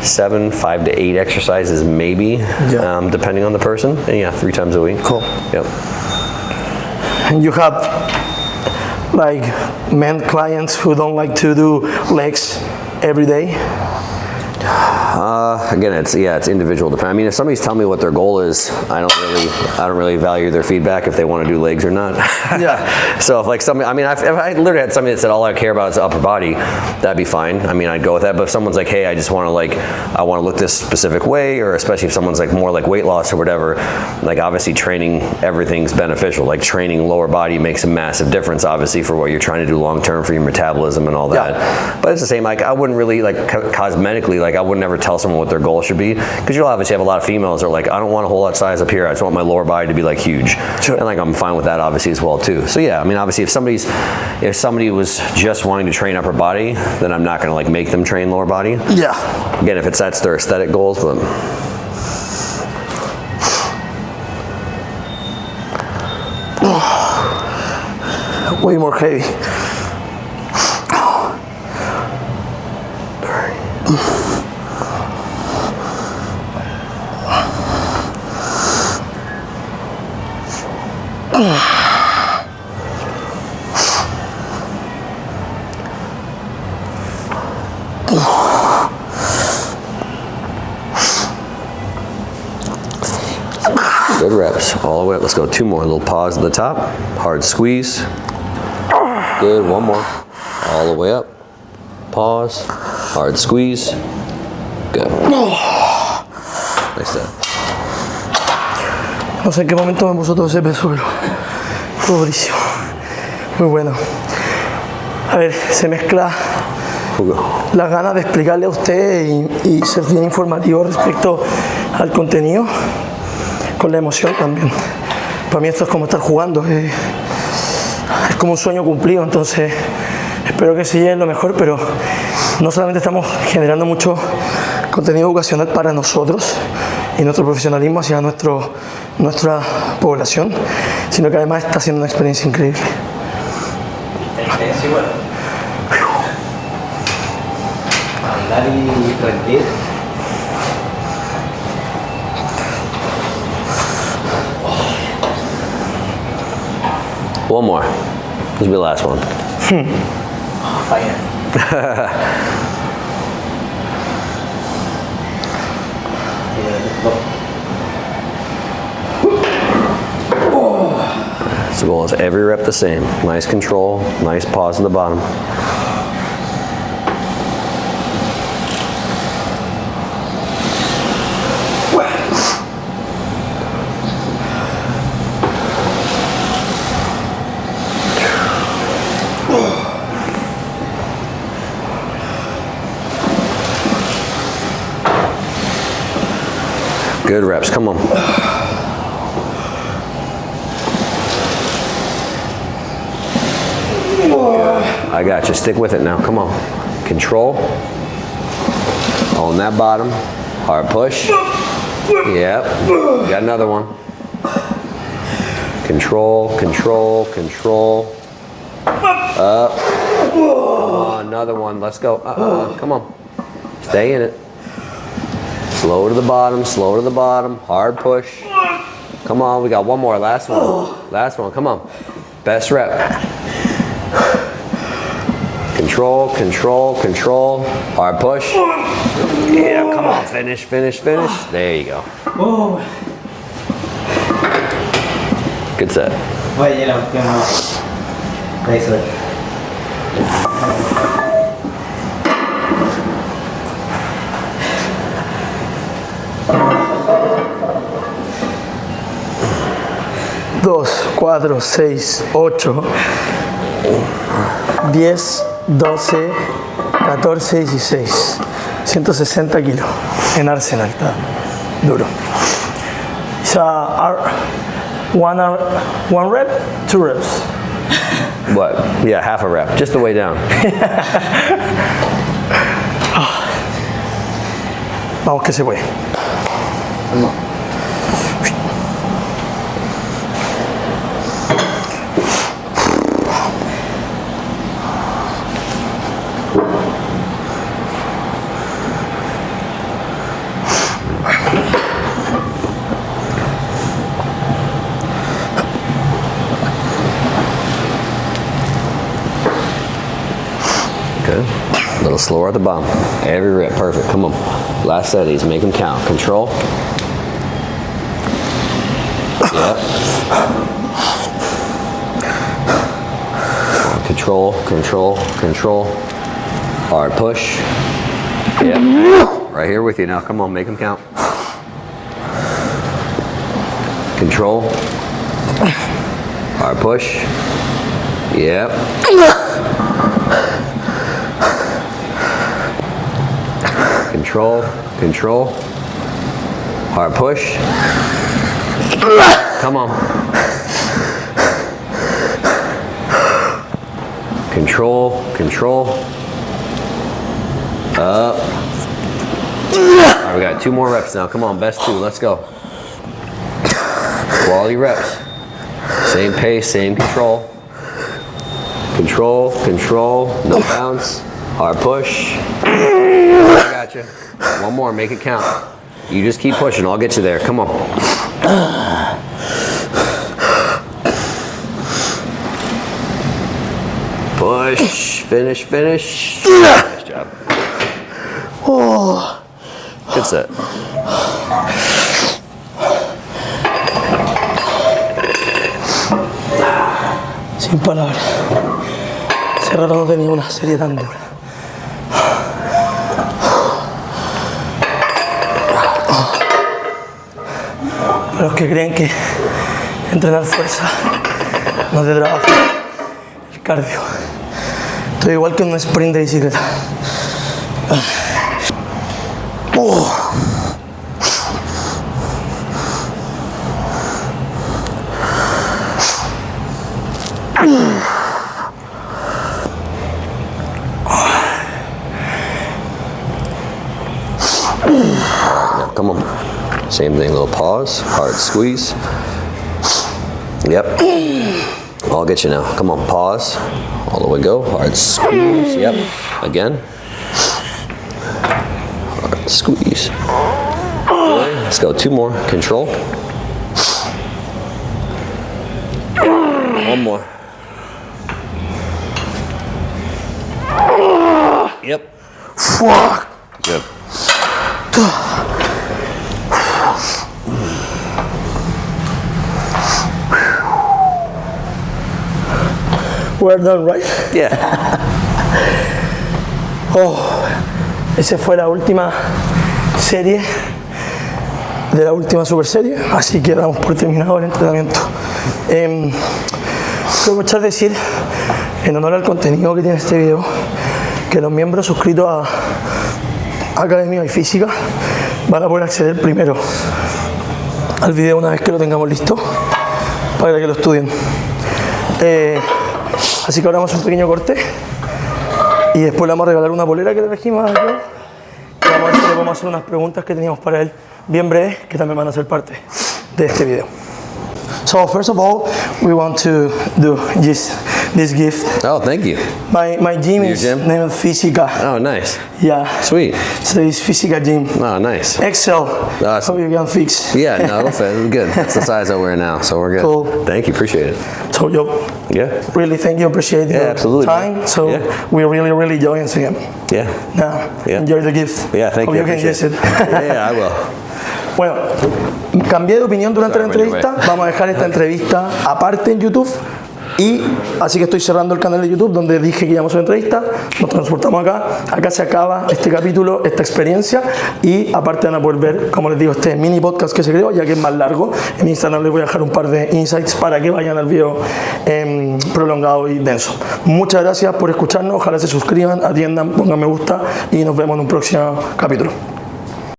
7, 5 to 8 exercises maybe, depending on the person. And yeah, 3 times a week. Cool. Yep. And you have like men clients who don't like to do legs every day? Again, it's individual. I mean, if somebody's telling me what their goal is, I don't really value their feedback if they want to do legs or not. Yeah. So if like somebody, I mean, if I literally had somebody that said all I care about is the upper body, that'd be fine. I mean, I'd go with that. But if someone's like, hey, I just want to I want to look this specific way, or especially if someone's like more like weight loss or whatever, like obviously training, everything's beneficial. Like training lower body makes a massive difference, obviously, for what you're trying to do long term for your metabolism and all that. Yeah. But it's the same. Like I wouldn't really like cosmetically, like I would never tell someone what their goal should be, because you'll obviously have a lot of females that are like, I don't want a whole lot of size up here, I just want my lower body to be like huge. Sure. And like I'm fine with that obviously as well too. So yeah, I mean obviously if somebody was just wanting to train upper body, then I'm not going to like make them train lower body. Yeah. Again, if that's their aesthetic goals, but way more heavy. good reps all the way up. Let's go 2 more. A little pause at the top, hard squeeze. Good, 1 more. All the way up. Pause, hard squeeze. Good. Nice set. No sé en qué momento me puso todo ese peso, pero fue durísimo. Muy bueno. A ver, se mezcla las ganas de explicarle a usted y ser bien informativo respecto al contenido con la emoción también. Para mí esto es como estar jugando, es como un sueño cumplido, entonces espero que se lleven lo mejor, pero no solamente estamos generando mucho contenido educacional para nosotros y nuestro profesionalismo hacia nuestra población, sino que además está siendo una experiencia increíble. Sí, bueno. Hablar y rendir. One more. This will be the last one. Fire. So goal is every rep the same. Nice control, nice pause at the bottom. Good reps, come on. I got you, stick with it now, come on. Control. On that bottom, hard push. Yep, got another one. Control, control, control. Up. Oh, another one, let's go. Come on. Stay in it. Slow to the bottom, hard push. Come on, we got 1 more, last one, come on. Best rep. Control, control, control, hard push. Yeah, come on, finish, finish, finish. There you go. Good set. Oye, la última. Nice one. Dos, 4, 6, 8, 10, 12, 14, 16. 160 kilos en Arsenal, está duro. So, one rep, 2 reps. What? Yeah, half a rep, just the way down. Vamos que se puede. Good. A little slower at the bottom. Every rep, perfect. Come on. Last set of these, make them count. Control. Yep. Control, control, control. Hard push. Yep. Right here with you now. Come on, make them count. Control. Hard push. Yep. Control, control. Hard push. Come on. Control, control. Up. All right, we got 2 more reps now. Come on, best 2. Let's go. Quality reps. Same pace, same control. Control, control. No bounce. Hard push. I got you. 1 more, make it count. You just keep pushing, I'll get you there. Come on. Push, finish, finish. Nice job. Good set. Sin palabras. Hace rato no tenía una serie tan dura. Para los que creen que entrenar fuerza no te trabaja el cardio. Estoy igual que en un sprint de bicicleta. Now, come on. Same thing, little pause, hard squeeze. Yep. I'll get you now. Come on, pause. All the way go. Hard squeeze. Yep. Again. Hard squeeze. Good. Let's go. 2 more. Control. 1 more. Yep. Fuck. Good. We're done, right? Yeah. Esa fue la última serie de la última super serie, así que damos por terminado el entrenamiento. Quiero aprovechar de decir, en honor al contenido que tiene este video, que los miembros suscritos a Academia y Física van a poder acceder primero al video una vez que lo tengamos listo para que lo estudien. Así que ahora vamos a un pequeño corte y después le vamos a regalar una polera que le trajimos a Joe. Y vamos a ver si le podemos hacer unas preguntas que teníamos para él bien breves, que también van a ser parte de este video. So first of all, we want to do this gift. Oh, thank you. My gym Your is gym? named Física. Oh, nice. Yeah. Sweet. So it's Física gym. Oh, nice. Excel. Awesome. Hope you can fix. Yeah, no, it'll fit. It's good. That's the size I wear now, so we're good. Cool. Thank you. Appreciate it. So yo Yeah. really thank you, appreciate Yeah, your absolutely, time. man. So Yeah. we really enjoy it again. Yeah. Now, Yeah. enjoy the gift. Yeah, thank Hope you. you can Appreciate use it. Yeah, I will. Bueno, Cambié de opinión durante la Sorry, entrevista. Vamos a dejar esta entrevista aparte en YouTube. Y así que estoy cerrando el canal de YouTube donde dije que íbamos a una entrevista. Nos transportamos acá. Acá se acaba este capítulo, esta experiencia. Y aparte van a poder ver, como les digo, este mini podcast que se creó, ya que es más largo. En Instagram les voy a dejar un par de insights para que vayan al video prolongado y denso. Muchas gracias por escucharnos. Ojalá se suscriban, atiendan, pongan me gusta y nos vemos en un próximo capítulo.